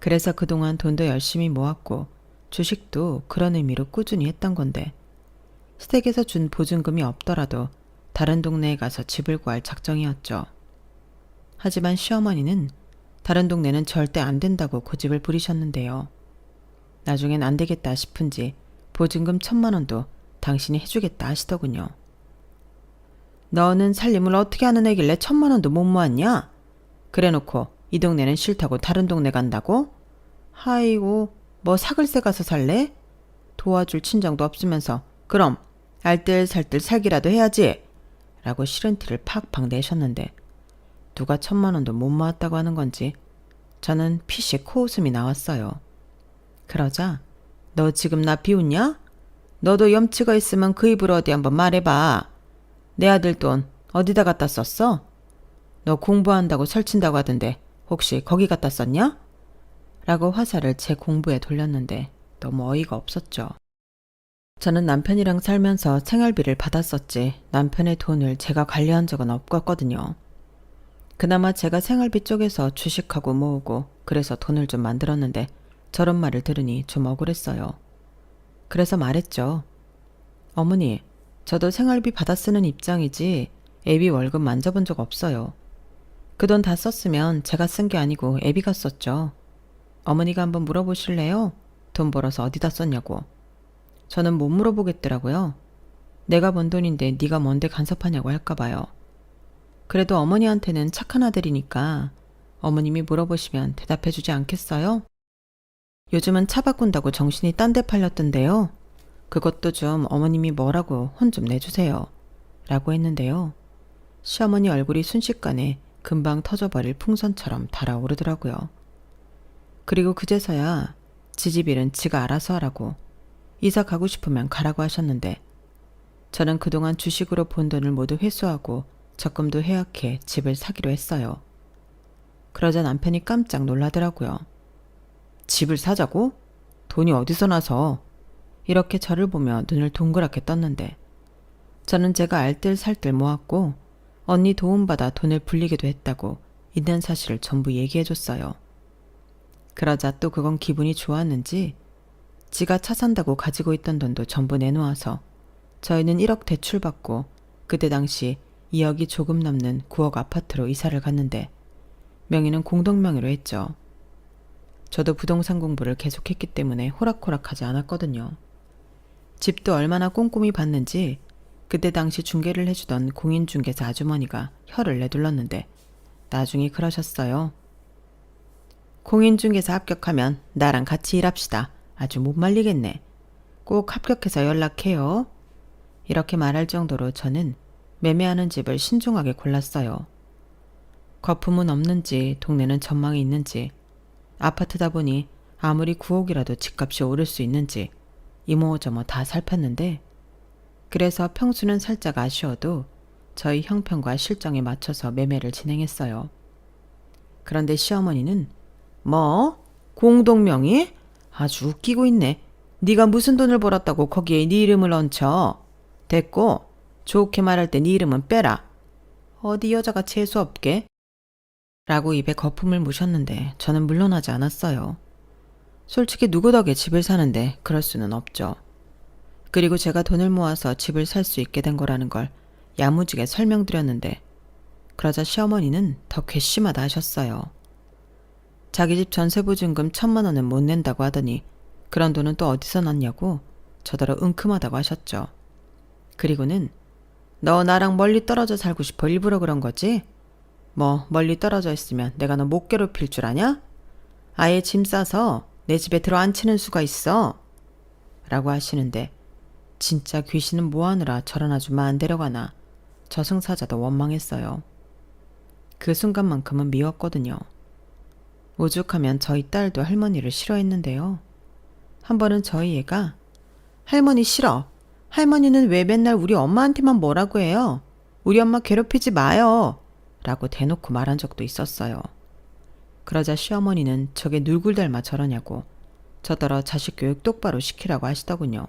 A: 그래서 그동안 돈도 열심히 모았고 주식도 그런 의미로 꾸준히 했던 건데 시댁에서 준 보증금이 없더라도 다른 동네에 가서 집을 구할 작정이었죠. 하지만 시어머니는 다른 동네는 절대 안 된다고 고집을 부리셨는데요. 나중엔 안 되겠다 싶은지 보증금 1,000만 원도 당신이 해주겠다 하시더군요. 너는 살림을 어떻게 하는 애길래 1,000만 원도 못 모았냐? 그래놓고 이 동네는 싫다고 다른 동네 간다고? 하이고 뭐 사글세 가서 살래? 도와줄 친정도 없으면서 그럼 알뜰살뜰 살기라도 해야지 라고 싫은 티를 팍팍 내셨는데 누가 1,000만 원도 못 모았다고 하는 건지 저는 피식 코웃음이 나왔어요. 그러자 너 지금 나 비웃냐? 너도 염치가 있으면 그 입으로 어디 한번 말해봐. 내 아들 돈 어디다 갖다 썼어? 너 공부한다고 설친다고 하던데 혹시 거기 갖다 썼냐? 라고 화살을 제 공부에 돌렸는데 너무 어이가 없었죠. 저는 남편이랑 살면서 생활비를 받았었지 남편의 돈을 제가 관리한 적은 없었거든요. 그나마 제가 생활비 쪽에서 주식하고 모으고 그래서 돈을 좀 만들었는데 저런 말을 들으니 좀 억울했어요. 그래서 말했죠. 어머니, 저도 생활비 받아 쓰는 입장이지 애비 월급 만져본 적 없어요. 그 돈 다 썼으면 제가 쓴 게 아니고 애비가 썼죠. 어머니가 한번 물어보실래요? 돈 벌어서 어디다 썼냐고. 저는 못 물어보겠더라고요. 내가 번 돈인데 네가 뭔데 간섭하냐고 할까 봐요. 그래도 어머니한테는 착한 아들이니까 어머님이 물어보시면 대답해주지 않겠어요? 요즘은 차 바꾼다고 정신이 딴 데 팔렸던데요. 그것도 좀 어머님이 뭐라고 혼 좀 내주세요. 라고 했는데요. 시어머니 얼굴이 순식간에 금방 터져버릴 풍선처럼 달아오르더라고요. 그리고 그제서야 지집 일은 지가 알아서 하라고 이사 가고 싶으면 가라고 하셨는데 저는 그동안 주식으로 본 돈을 모두 회수하고 적금도 해약해 집을 사기로 했어요. 그러자 남편이 깜짝 놀라더라고요. 집을 사자고? 돈이 어디서 나서? 이렇게 저를 보며 눈을 동그랗게 떴는데 저는 제가 알뜰살뜰 모았고 언니 도움받아 돈을 불리기도 했다고 있는 사실을 전부 얘기해줬어요. 그러자 또 그건 기분이 좋았는지 지가 차 산다고 가지고 있던 돈도 전부 내놓아서 저희는 1억 대출받고 그때 당시 2억이 조금 넘는 9억 아파트로 이사를 갔는데 명의는 공동명의로 했죠. 저도 부동산 공부를 계속했기 때문에 호락호락하지 않았거든요. 집도 얼마나 꼼꼼히 봤는지 그때 당시 중개를 해주던 공인중개사 아주머니가 혀를 내둘렀는데 나중에 그러셨어요. 공인중개사 합격하면 나랑 같이 일합시다. 아주 못 말리겠네. 꼭 합격해서 연락해요. 이렇게 말할 정도로 저는 매매하는 집을 신중하게 골랐어요. 거품은 없는지 동네는 전망이 있는지 아파트다 보니 아무리 9억이라도 집값이 오를 수 있는지 이모저모 다 살폈는데 그래서 평수는 살짝 아쉬워도 저희 형편과 실정에 맞춰서 매매를 진행했어요. 그런데 시어머니는 뭐? 공동명의? 아주 웃기고 있네. 네가 무슨 돈을 벌었다고 거기에 네 이름을 얹혀. 됐고 좋게 말할 때 네 이름은 빼라. 어디 여자가 재수없게? 라고 입에 거품을 무셨는데 저는 물러나지 않았어요. 솔직히 누구 덕에 집을 사는데 그럴 수는 없죠. 그리고 제가 돈을 모아서 집을 살 수 있게 된 거라는 걸 야무지게 설명드렸는데 그러자 시어머니는 더 괘씸하다 하셨어요. 자기 집 전세보증금 1,000만 원은 못 낸다고 하더니 그런 돈은 또 어디서 났냐고 저더러 은큼하다고 하셨죠. 그리고는 너 나랑 멀리 떨어져 살고 싶어 일부러 그런 거지? 뭐 멀리 떨어져 있으면 내가 너 못 괴롭힐 줄 아냐? 아예 짐 싸서 내 집에 들어 앉히는 수가 있어. 라고 하시는데 진짜 귀신은 뭐하느라 저런 아줌마 안 데려가나 저승사자도 원망했어요. 그 순간만큼은 미웠거든요. 오죽하면 저희 딸도 할머니를 싫어했는데요. 한 번은 저희 애가 할머니 싫어. 할머니는 왜 맨날 우리 엄마한테만 뭐라고 해요? 우리 엄마 괴롭히지 마요. 라고 대놓고 말한 적도 있었어요. 그러자 시어머니는 저게 누굴 닮아 저러냐고 저더러 자식 교육 똑바로 시키라고 하시더군요.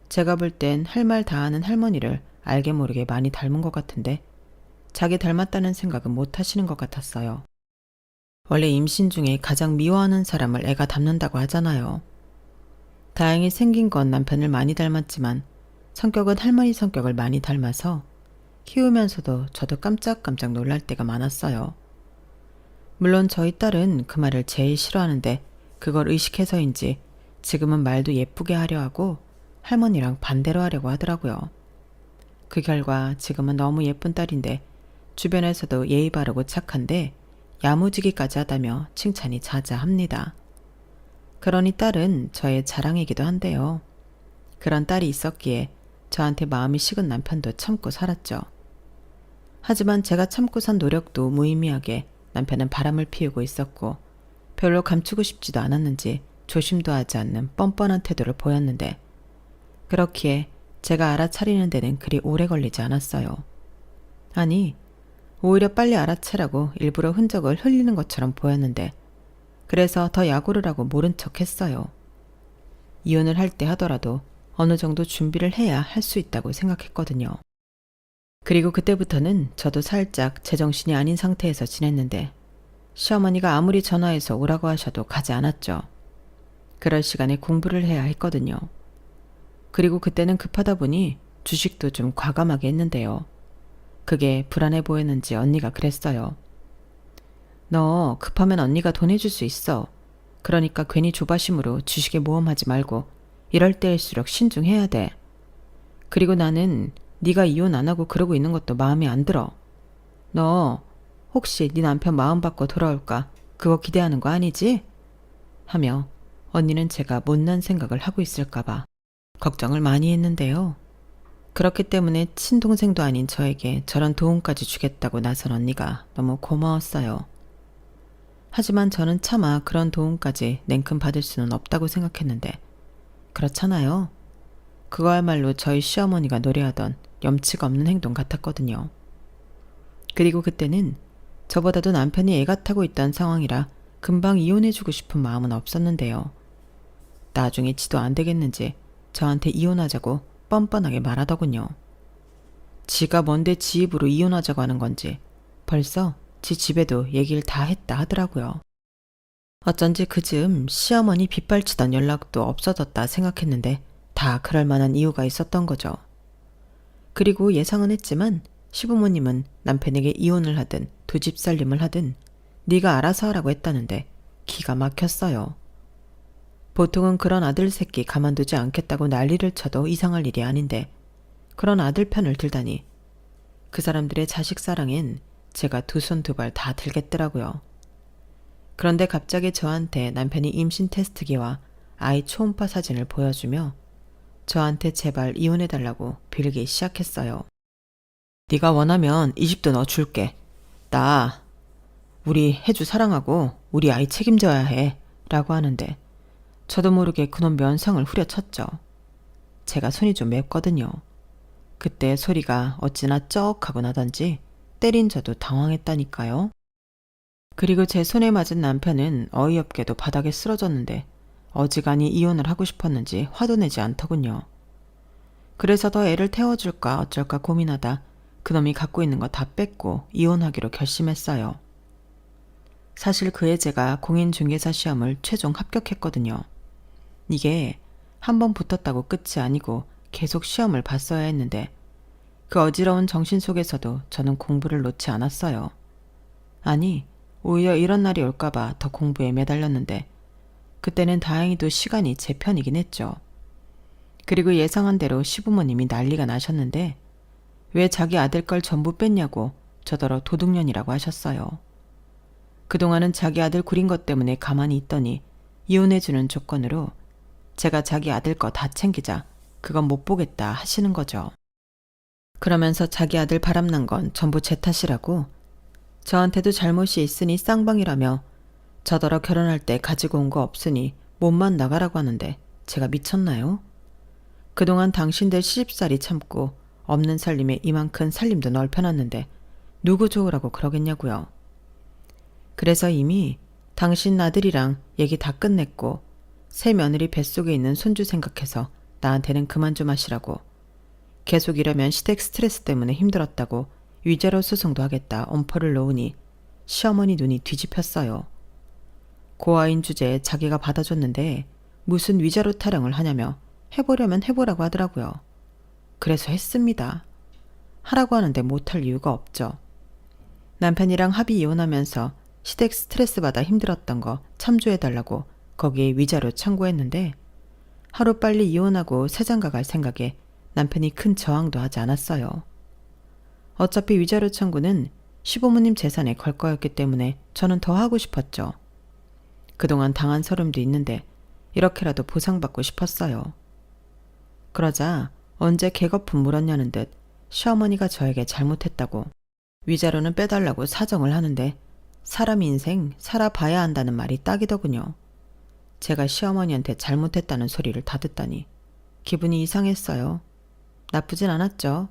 A: 제가 볼 땐 할 말 다 하는 할머니를 알게 모르게 많이 닮은 것 같은데 자기 닮았다는 생각은 못 하시는 것 같았어요. 원래 임신 중에 가장 미워하는 사람을 애가 닮는다고 하잖아요. 다행히 생긴 건 남편을 많이 닮았지만 성격은 할머니 성격을 많이 닮아서 키우면서도 저도 깜짝깜짝 놀랄 때가 많았어요. 물론 저희 딸은 그 말을 제일 싫어하는데 그걸 의식해서인지 지금은 말도 예쁘게 하려 하고 할머니랑 반대로 하려고 하더라고요. 그 결과 지금은 너무 예쁜 딸인데 주변에서도 예의 바르고 착한데 야무지기까지 하다며 칭찬이 자자합니다. 그러니 딸은 저의 자랑이기도 한데요. 그런 딸이 있었기에 저한테 마음이 식은 남편도 참고 살았죠. 하지만 제가 참고 산 노력도 무의미하게 남편은 바람을 피우고 있었고 별로 감추고 싶지도 않았는지 조심도 하지 않는 뻔뻔한 태도를 보였는데 그렇기에 제가 알아차리는 데는 그리 오래 걸리지 않았어요. 아니, 오히려 빨리 알아채라고 일부러 흔적을 흘리는 것처럼 보였는데 그래서 더 약오를 하고 모른 척 했어요. 이혼을 할 때 하더라도 어느 정도 준비를 해야 할 수 있다고 생각했거든요. 그리고 그때부터는 저도 살짝 제정신이 아닌 상태에서 지냈는데 시어머니가 아무리 전화해서 오라고 하셔도 가지 않았죠. 그럴 시간에 공부를 해야 했거든요. 그리고 그때는 급하다 보니 주식도 좀 과감하게 했는데요. 그게 불안해 보였는지 언니가 그랬어요. 너 급하면 언니가 돈 해줄 수 있어. 그러니까 괜히 조바심으로 주식에 모험하지 말고 이럴 때일수록 신중해야 돼. 그리고 나는 네가 이혼 안 하고 그러고 있는 것도 마음에 안 들어. 너 혹시 네 남편 마음 바꿔 돌아올까? 그거 기대하는 거 아니지? 하며 언니는 제가 못난 생각을 하고 있을까 봐 걱정을 많이 했는데요. 그렇기 때문에 친동생도 아닌 저에게 저런 도움까지 주겠다고 나선 언니가 너무 고마웠어요. 하지만 저는 차마 그런 도움까지 냉큼 받을 수는 없다고 생각했는데 그렇잖아요. 그거야말로 저희 시어머니가 노래하던 염치가 없는 행동 같았거든요. 그리고 그때는 저보다도 남편이 애가 타고 있던 상황이라 금방 이혼해주고 싶은 마음은 없었는데요. 나중에 지도 안 되겠는지 저한테 이혼하자고 뻔뻔하게 말하더군요. 지가 뭔데 지 입으로 이혼하자고 하는 건지 벌써 지 집에도 얘기를 다 했다 하더라고요. 어쩐지 그즈음 시어머니 빗발치던 연락도 없어졌다 생각했는데 다 그럴 만한 이유가 있었던 거죠. 그리고 예상은 했지만 시부모님은 남편에게 이혼을 하든 두 집 살림을 하든 네가 알아서 하라고 했다는데 기가 막혔어요. 보통은 그런 아들 새끼 가만두지 않겠다고 난리를 쳐도 이상할 일이 아닌데 그런 아들 편을 들다니 그 사람들의 자식 사랑엔 제가 두 손 두 발 다 들겠더라고요. 그런데 갑자기 저한테 남편이 임신 테스트기와 아이 초음파 사진을 보여주며 저한테 제발 이혼해달라고 빌기 시작했어요. 네가 원하면 이 집도 너 줄게. 나 우리 혜주 사랑하고 우리 아이 책임져야 해 라고 하는데 저도 모르게 그놈 면상을 후려쳤죠. 제가 손이 좀 맵거든요. 그때 소리가 어찌나 쩍하고 나던지 때린 저도 당황했다니까요. 그리고 제 손에 맞은 남편은 어이없게도 바닥에 쓰러졌는데 어지간히 이혼을 하고 싶었는지 화도 내지 않더군요. 그래서 더 애를 태워줄까 어쩔까 고민하다 그놈이 갖고 있는 거 다 뺏고 이혼하기로 결심했어요. 사실 그해 제가 공인중개사 시험을 최종 합격했거든요. 이게 한 번 붙었다고 끝이 아니고 계속 시험을 봤어야 했는데 그 어지러운 정신 속에서도 저는 공부를 놓지 않았어요. 아니, 오히려 이런 날이 올까봐 더 공부에 매달렸는데 그때는 다행히도 시간이 제 편이긴 했죠. 그리고 예상한 대로 시부모님이 난리가 나셨는데 왜 자기 아들 걸 전부 뺐냐고 저더러 도둑년이라고 하셨어요. 그동안은 자기 아들 구린 것 때문에 가만히 있더니 이혼해주는 조건으로 제가 자기 아들 거 다 챙기자 그건 못 보겠다 하시는 거죠. 그러면서 자기 아들 바람난 건 전부 제 탓이라고 저한테도 잘못이 있으니 쌍방이라며 저더러 결혼할 때 가지고 온 거 없으니 몸만 나가라고 하는데 제가 미쳤나요? 그동안 당신들 시집살이 참고 없는 살림에 이만큼 살림도 넓혀놨는데 누구 좋으라고 그러겠냐고요. 그래서 이미 당신 아들이랑 얘기 다 끝냈고 새 며느리 뱃속에 있는 손주 생각해서 나한테는 그만 좀 하시라고 계속 이러면 시댁 스트레스 때문에 힘들었다고 위자료 소송도 하겠다 엄포를 놓으니 시어머니 눈이 뒤집혔어요. 고아인 주제에 자기가 받아줬는데 무슨 위자료 타령을 하냐며 해보려면 해보라고 하더라고요. 그래서 했습니다. 하라고 하는데 못할 이유가 없죠. 남편이랑 합의 이혼하면서 시댁 스트레스 받아 힘들었던 거 참조해달라고 거기에 위자료 청구했는데 하루빨리 이혼하고 새장가 갈 생각에 남편이 큰 저항도 하지 않았어요. 어차피 위자료 청구는 시부모님 재산에 걸 거였기 때문에 저는 더 하고 싶었죠. 그동안 당한 서름도 있는데 이렇게라도 보상받고 싶었어요. 그러자 언제 개거품 물었냐는 듯 시어머니가 저에게 잘못했다고 위자료는 빼달라고 사정을 하는데 사람 인생 살아봐야 한다는 말이 딱이더군요. 제가 시어머니한테 잘못했다는 소리를 다 듣다니 기분이 이상했어요. 나쁘진 않았죠.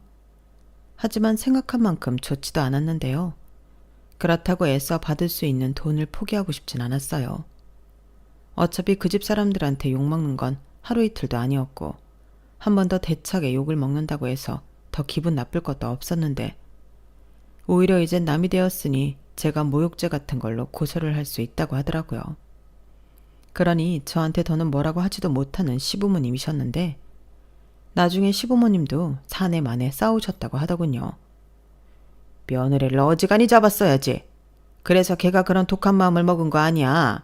A: 하지만 생각한 만큼 좋지도 않았는데요. 그렇다고 애써 받을 수 있는 돈을 포기하고 싶진 않았어요. 어차피 그 집 사람들한테 욕먹는 건 하루 이틀도 아니었고 한 번 더 대차게 욕을 먹는다고 해서 더 기분 나쁠 것도 없었는데 오히려 이젠 남이 되었으니 제가 모욕죄 같은 걸로 고소를 할 수 있다고 하더라고요. 그러니 저한테 더는 뭐라고 하지도 못하는 시부모님이셨는데 나중에 시부모님도 사내 만에 싸우셨다고 하더군요. 며느리를 어지간히 잡았어야지. 그래서 걔가 그런 독한 마음을 먹은 거 아니야.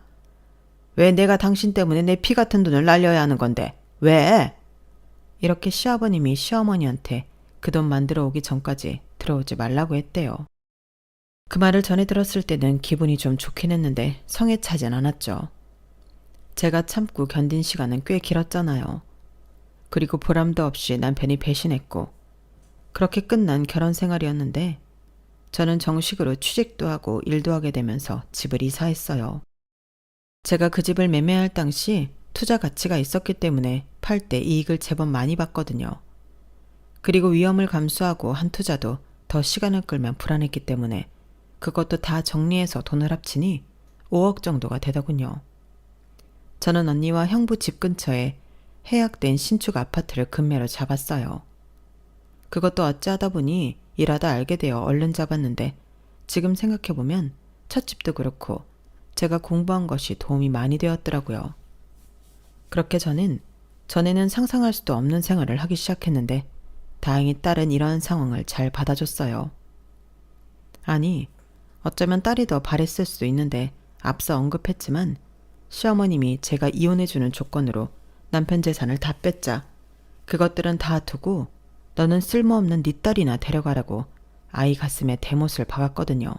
A: 왜 내가 당신 때문에 내 피 같은 돈을 날려야 하는 건데? 왜? 이렇게 시아버님이 시어머니한테 그 돈 만들어 오기 전까지 들어오지 말라고 했대요. 그 말을 전해 들었을 때는 기분이 좀 좋긴 했는데 성에 차진 않았죠. 제가 참고 견딘 시간은 꽤 길었잖아요. 그리고 보람도 없이 남편이 배신했고 그렇게 끝난 결혼 생활이었는데 저는 정식으로 취직도 하고 일도 하게 되면서 집을 이사했어요. 제가 그 집을 매매할 당시 투자 가치가 있었기 때문에 팔 때 이익을 제법 많이 봤거든요. 그리고 위험을 감수하고 한 투자도 더 시간을 끌면 불안했기 때문에 그것도 다 정리해서 돈을 합치니 5억 정도가 되더군요. 저는 언니와 형부 집 근처에 해약된 신축 아파트를 금매로 잡았어요. 그것도 어찌하다 보니 일하다 알게 되어 얼른 잡았는데 지금 생각해보면 첫 집도 그렇고 제가 공부한 것이 도움이 많이 되었더라고요. 그렇게 저는 전에는 상상할 수도 없는 생활을 하기 시작했는데 다행히 딸은 이러한 상황을 잘 받아줬어요. 아니, 어쩌면 딸이 더 바랬을 수도 있는데 앞서 언급했지만 시어머님이 제가 이혼해주는 조건으로 남편 재산을 다 뺐자 그것들은 다 두고 너는 쓸모없는 네 딸이나 데려가라고 아이 가슴에 대못을 박았거든요.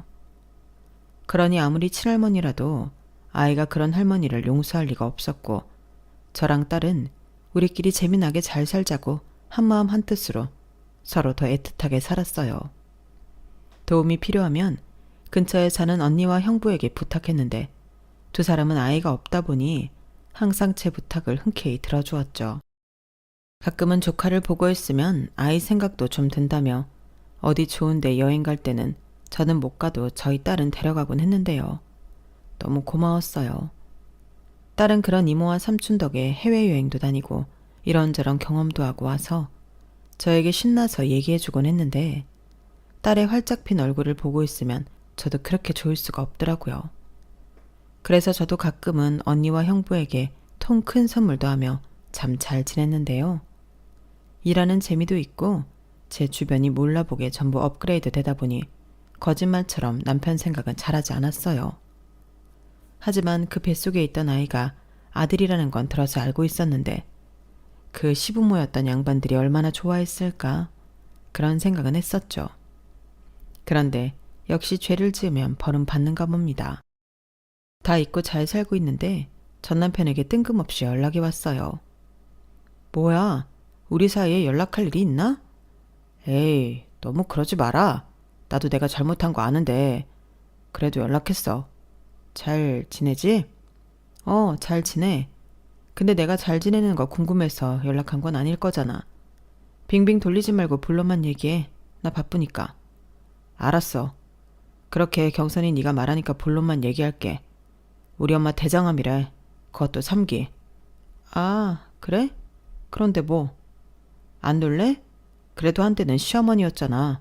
A: 그러니 아무리 친할머니라도 아이가 그런 할머니를 용서할 리가 없었고 저랑 딸은 우리끼리 재미나게 잘 살자고 한마음 한뜻으로 서로 더 애틋하게 살았어요. 도움이 필요하면 근처에 사는 언니와 형부에게 부탁했는데 두 사람은 아이가 없다 보니 항상 제 부탁을 흔쾌히 들어주었죠. 가끔은 조카를 보고 있으면 아이 생각도 좀 든다며 어디 좋은데 여행 갈 때는 저는 못 가도 저희 딸은 데려가곤 했는데요. 너무 고마웠어요. 딸은 그런 이모와 삼촌 덕에 해외여행도 다니고 이런저런 경험도 하고 와서 저에게 신나서 얘기해주곤 했는데 딸의 활짝 핀 얼굴을 보고 있으면 저도 그렇게 좋을 수가 없더라고요. 그래서 저도 가끔은 언니와 형부에게 통 큰 선물도 하며 참 잘 지냈는데요. 일하는 재미도 있고 제 주변이 몰라보게 전부 업그레이드 되다 보니 거짓말처럼 남편 생각은 잘하지 않았어요. 하지만 그 뱃속에 있던 아이가 아들이라는 건 들어서 알고 있었는데 그 시부모였던 양반들이 얼마나 좋아했을까 그런 생각은 했었죠. 그런데 역시 죄를 지으면 벌은 받는가 봅니다. 다 잊고 잘 살고 있는데 전 남편에게 뜬금없이 연락이 왔어요. 뭐야, 우리 사이에 연락할 일이 있나? 에이, 너무 그러지 마라. 나도 내가 잘못한 거 아는데 그래도 연락했어. 잘 지내지? 잘 지내. 근데 내가 잘 지내는 거 궁금해서 연락한 건 아닐 거잖아. 빙빙 돌리지 말고 본론만 얘기해. 나 바쁘니까. 알았어. 그렇게 경선이 네가 말하니까 본론만 얘기할게. 우리 엄마 대장암이래. 그것도 3기. 아, 그래? 그런데 뭐? 안 놀래? 그래도 한때는 시어머니였잖아.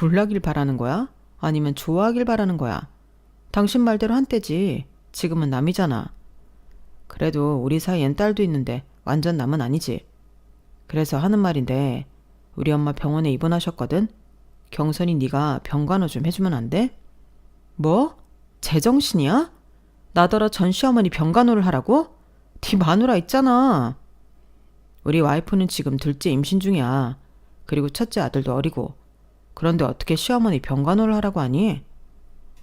A: 놀라길 바라는 거야? 아니면 좋아하길 바라는 거야? 당신 말대로 한때지. 지금은 남이잖아. 그래도 우리 사이엔 딸도 있는데 완전 남은 아니지. 그래서 하는 말인데 우리 엄마 병원에 입원하셨거든? 경선이 네가 병간호 좀 해주면 안 돼? 뭐? 제정신이야? 나더러 전 시어머니 병간호를 하라고? 네 마누라 있잖아. 우리 와이프는 지금 둘째 임신 중이야. 그리고 첫째 아들도 어리고. 그런데 어떻게 시어머니 병간호를 하라고 하니?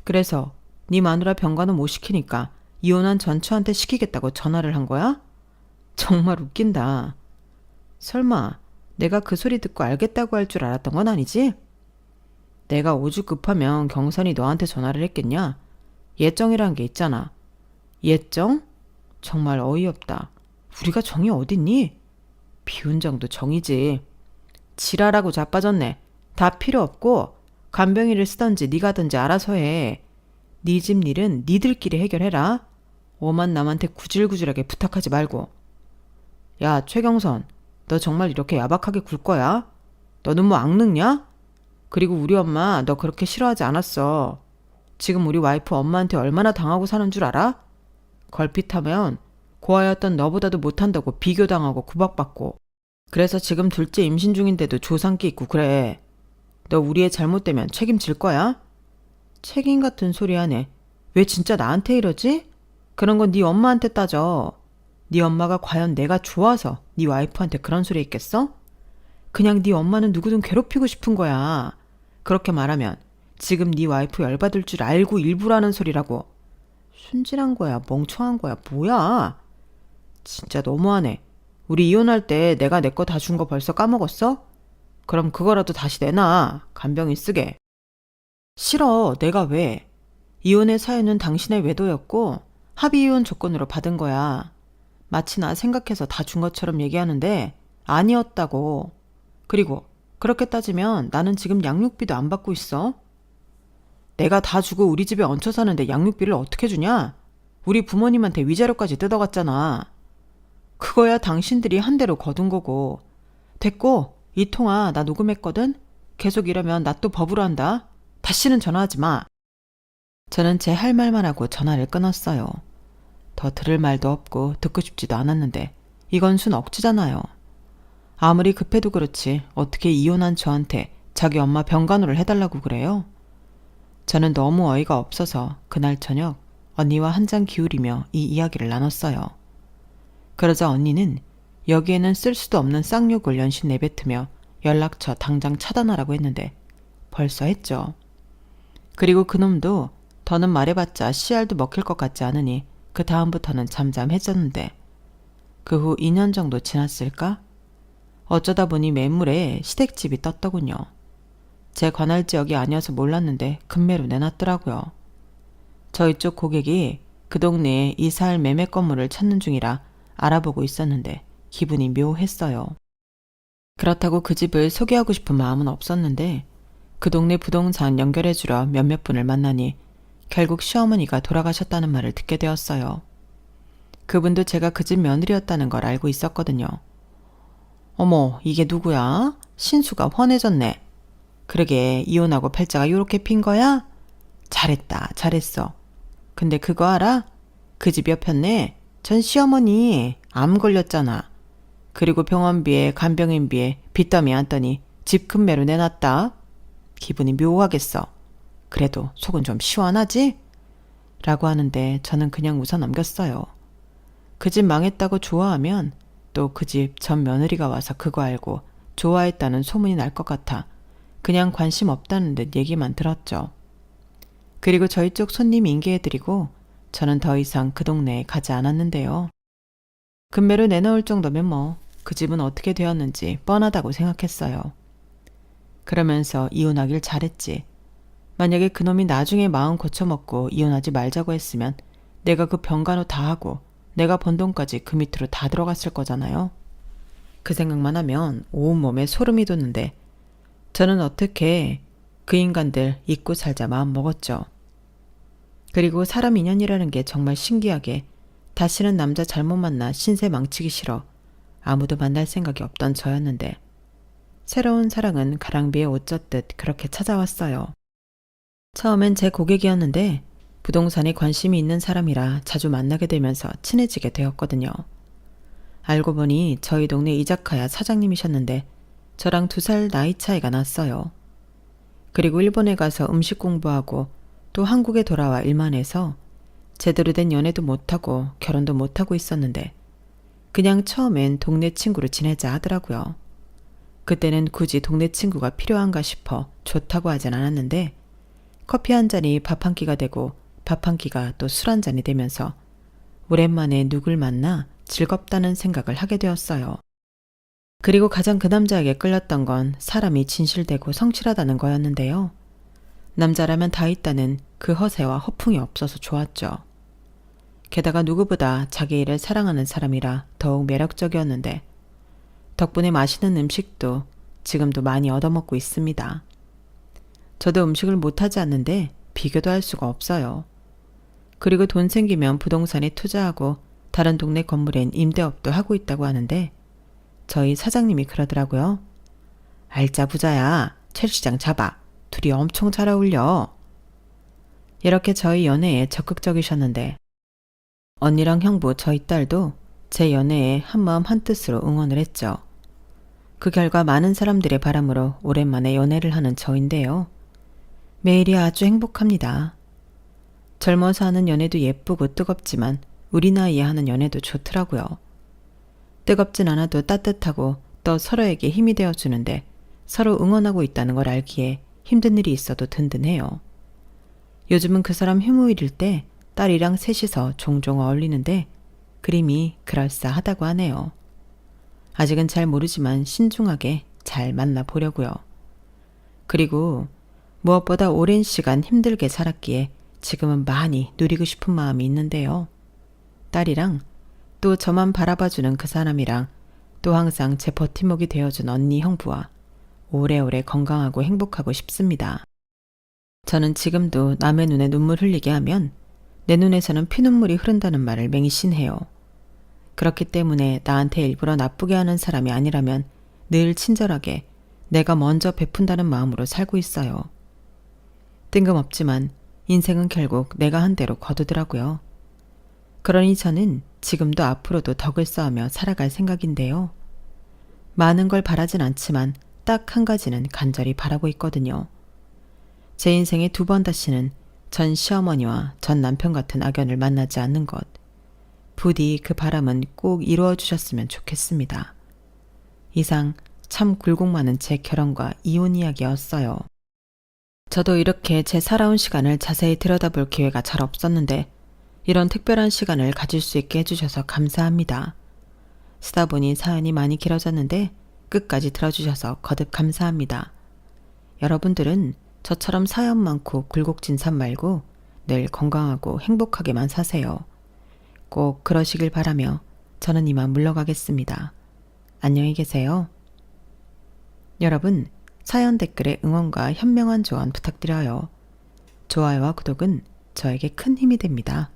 A: 그래서 네 마누라 병간호 못 시키니까 이혼한 전처한테 시키겠다고 전화를 한 거야? 정말 웃긴다. 설마 내가 그 소리 듣고 알겠다고 할 줄 알았던 건 아니지? 내가 오죽 급하면 경선이 너한테 전화를 했겠냐? 예정이란 게 있잖아. 예정? 정말 어이없다. 우리가 정이 어딨니? 비운정도 정이지. 지랄하고 자빠졌네. 다 필요 없고 간병인을 쓰던지 네가 하든지 알아서 해. 네 집 일은 니들끼리 해결해라. 오만 남한테 구질구질하게 부탁하지 말고. 야, 최경선, 너 정말 이렇게 야박하게 굴 거야? 너는 뭐 악능냐? 그리고 우리 엄마 너 그렇게 싫어하지 않았어. 지금 우리 와이프 엄마한테 얼마나 당하고 사는 줄 알아? 걸핏하면 고아였던 너보다도 못한다고 비교당하고 구박받고. 그래서 지금 둘째 임신 중인데도 조상기 있고 그래. 너 우리 애 잘못되면 책임질 거야? 책임 같은 소리 하네. 왜 진짜 나한테 이러지? 그런 건 네 엄마한테 따져. 네 엄마가 과연 내가 좋아서 네 와이프한테 그런 소리 했겠어? 그냥 네 엄마는 누구든 괴롭히고 싶은 거야. 그렇게 말하면 지금 네 와이프 열받을 줄 알고 일부러 하는 소리라고. 순진한 거야, 멍청한 거야, 뭐야? 진짜 너무하네. 우리 이혼할 때 내가 내 거 다 준 거 벌써 까먹었어? 그럼 그거라도 다시 내놔. 간병인 쓰게. 싫어. 내가 왜? 이혼의 사유는 당신의 외도였고 합의 이혼 조건으로 받은 거야. 마치 나 생각해서 다 준 것처럼 얘기하는데 아니었다고. 그리고 그렇게 따지면 나는 지금 양육비도 안 받고 있어. 내가 다 주고 우리 집에 얹혀 사는데 양육비를 어떻게 주냐? 우리 부모님한테 위자료까지 뜯어갔잖아. 그거야 당신들이 한 대로 거둔 거고. 됐고, 이 통화 나 녹음했거든? 계속 이러면 나 또 법으로 한다. 다시는 전화하지 마. 저는 제 할 말만 하고 전화를 끊었어요. 더 들을 말도 없고 듣고 싶지도 않았는데 이건 순 억지잖아요. 아무리 급해도 그렇지 어떻게 이혼한 저한테 자기 엄마 병간호를 해달라고 그래요? 저는 너무 어이가 없어서 그날 저녁 언니와 한 잔 기울이며 이 이야기를 나눴어요. 그러자 언니는 여기에는 쓸 수도 없는 쌍욕을 연신 내뱉으며 연락처 당장 차단하라고 했는데 벌써 했죠. 그리고 그놈도 더는 말해봤자 씨알도 먹힐 것 같지 않으니 그 다음부터는 잠잠해졌는데 그 후 2년 정도 지났을까? 어쩌다 보니 매물에 시댁집이 떴더군요. 제 관할 지역이 아니어서 몰랐는데 급매로 내놨더라고요. 저희 쪽 고객이 그 동네에 이사할 매매 건물을 찾는 중이라 알아보고 있었는데 기분이 묘했어요. 그렇다고 그 집을 소개하고 싶은 마음은 없었는데 그 동네 부동산 연결해주러 몇몇 분을 만나니 결국 시어머니가 돌아가셨다는 말을 듣게 되었어요. 그분도 제가 그 집 며느리였다는 걸 알고 있었거든요. 어머, 이게 누구야? 신수가 훤해졌네. 그러게 이혼하고 팔자가 요렇게 핀 거야? 잘했다, 잘했어. 근데 그거 알아? 그 집 옆였네. 전 시어머니 암 걸렸잖아. 그리고 병원비에 간병인비에 빚더미 안더니 집 금매로 내놨다. 기분이 묘하겠어. 그래도 속은 좀 시원하지? 라고 하는데 저는 그냥 웃어 넘겼어요. 그 집 망했다고 좋아하면 또 그 집 전 며느리가 와서 그거 알고 좋아했다는 소문이 날 것 같아 그냥 관심 없다는 듯 얘기만 들었죠. 그리고 저희 쪽 손님 인계해드리고 저는 더 이상 그 동네에 가지 않았는데요. 금매로 내놓을 정도면 뭐 그 집은 어떻게 되었는지 뻔하다고 생각했어요. 그러면서 이혼하길 잘했지. 만약에 그놈이 나중에 마음 고쳐먹고 이혼하지 말자고 했으면 내가 그 병간호 다 하고 내가 번 돈까지 그 밑으로 다 들어갔을 거잖아요. 그 생각만 하면 온몸에 소름이 돋는데 저는 어떻게 그 인간들 잊고 살자 마음 먹었죠. 그리고 사람 인연이라는 게 정말 신기하게 다시는 남자 잘못 만나 신세 망치기 싫어 아무도 만날 생각이 없던 저였는데 새로운 사랑은 가랑비에 옷 젖듯 그렇게 찾아왔어요. 처음엔 제 고객이었는데 부동산에 관심이 있는 사람이라 자주 만나게 되면서 친해지게 되었거든요. 알고 보니 저희 동네 이자카야 사장님이셨는데 저랑 2살 나이 차이가 났어요. 그리고 일본에 가서 음식 공부하고 또 한국에 돌아와 일만 해서 제대로 된 연애도 못하고 결혼도 못하고 있었는데 그냥 처음엔 동네 친구로 지내자 하더라고요. 그때는 굳이 동네 친구가 필요한가 싶어 좋다고 하진 않았는데 커피 한 잔이 밥 한 끼가 되고 밥 한 끼가 또 술 한 잔이 되면서 오랜만에 누굴 만나 즐겁다는 생각을 하게 되었어요. 그리고 가장 그 남자에게 끌렸던 건 사람이 진실되고 성실하다는 거였는데요. 남자라면 다 있다는 그 허세와 허풍이 없어서 좋았죠. 게다가 누구보다 자기 일을 사랑하는 사람이라 더욱 매력적이었는데 덕분에 맛있는 음식도 지금도 많이 얻어먹고 있습니다. 저도 음식을 못하지 않는데 비교도 할 수가 없어요. 그리고 돈 생기면 부동산에 투자하고 다른 동네 건물엔 임대업도 하고 있다고 하는데 저희 사장님이 그러더라고요. 알짜 부자야. 최 시장 잡아. 둘이 엄청 잘 어울려. 이렇게 저희 연애에 적극적이셨는데 언니랑 형부 저희 딸도 제 연애에 한마음 한뜻으로 응원을 했죠. 그 결과 많은 사람들의 바람으로 오랜만에 연애를 하는 저인데요. 매일이 아주 행복합니다. 젊어서 하는 연애도 예쁘고 뜨겁지만 우리 나이에 하는 연애도 좋더라고요. 뜨겁진 않아도 따뜻하고 또 서로에게 힘이 되어주는데 서로 응원하고 있다는 걸 알기에 힘든 일이 있어도 든든해요. 요즘은 그 사람 휴무일일 때 딸이랑 셋이서 종종 어울리는데 그림이 그럴싸하다고 하네요. 아직은 잘 모르지만 신중하게 잘 만나보려고요. 그리고 무엇보다 오랜 시간 힘들게 살았기에 지금은 많이 누리고 싶은 마음이 있는데요. 딸이랑 또 저만 바라봐주는 그 사람이랑 또 항상 제 버팀목이 되어준 언니 형부와 오래오래 건강하고 행복하고 싶습니다. 저는 지금도 남의 눈에 눈물 흘리게 하면 내 눈에서는 피눈물이 흐른다는 말을 맹신해요. 그렇기 때문에 나한테 일부러 나쁘게 하는 사람이 아니라면 늘 친절하게 내가 먼저 베푼다는 마음으로 살고 있어요. 뜬금없지만 인생은 결국 내가 한 대로 거두더라고요. 그러니 저는 지금도 앞으로도 덕을 쌓으며 살아갈 생각인데요. 많은 걸 바라진 않지만 딱 한 가지는 간절히 바라고 있거든요. 제 인생에 2번 다시는 전 시어머니와 전 남편 같은 악연을 만나지 않는 것. 부디 그 바람은 꼭 이루어 주셨으면 좋겠습니다. 이상 참 굴곡 많은 제 결혼과 이혼 이야기였어요. 저도 이렇게 제 살아온 시간을 자세히 들여다볼 기회가 잘 없었는데 이런 특별한 시간을 가질 수 있게 해주셔서 감사합니다. 쓰다 보니 사연이 많이 길어졌는데 끝까지 들어주셔서 거듭 감사합니다. 여러분들은 저처럼 사연 많고 굴곡진 삶 말고 늘 건강하고 행복하게만 사세요. 꼭 그러시길 바라며 저는 이만 물러가겠습니다. 안녕히 계세요. 여러분, 사연 댓글에 응원과 현명한 조언 부탁드려요. 좋아요와 구독은 저에게 큰 힘이 됩니다.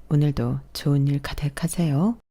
A: 오늘도 좋은 일 가득하세요.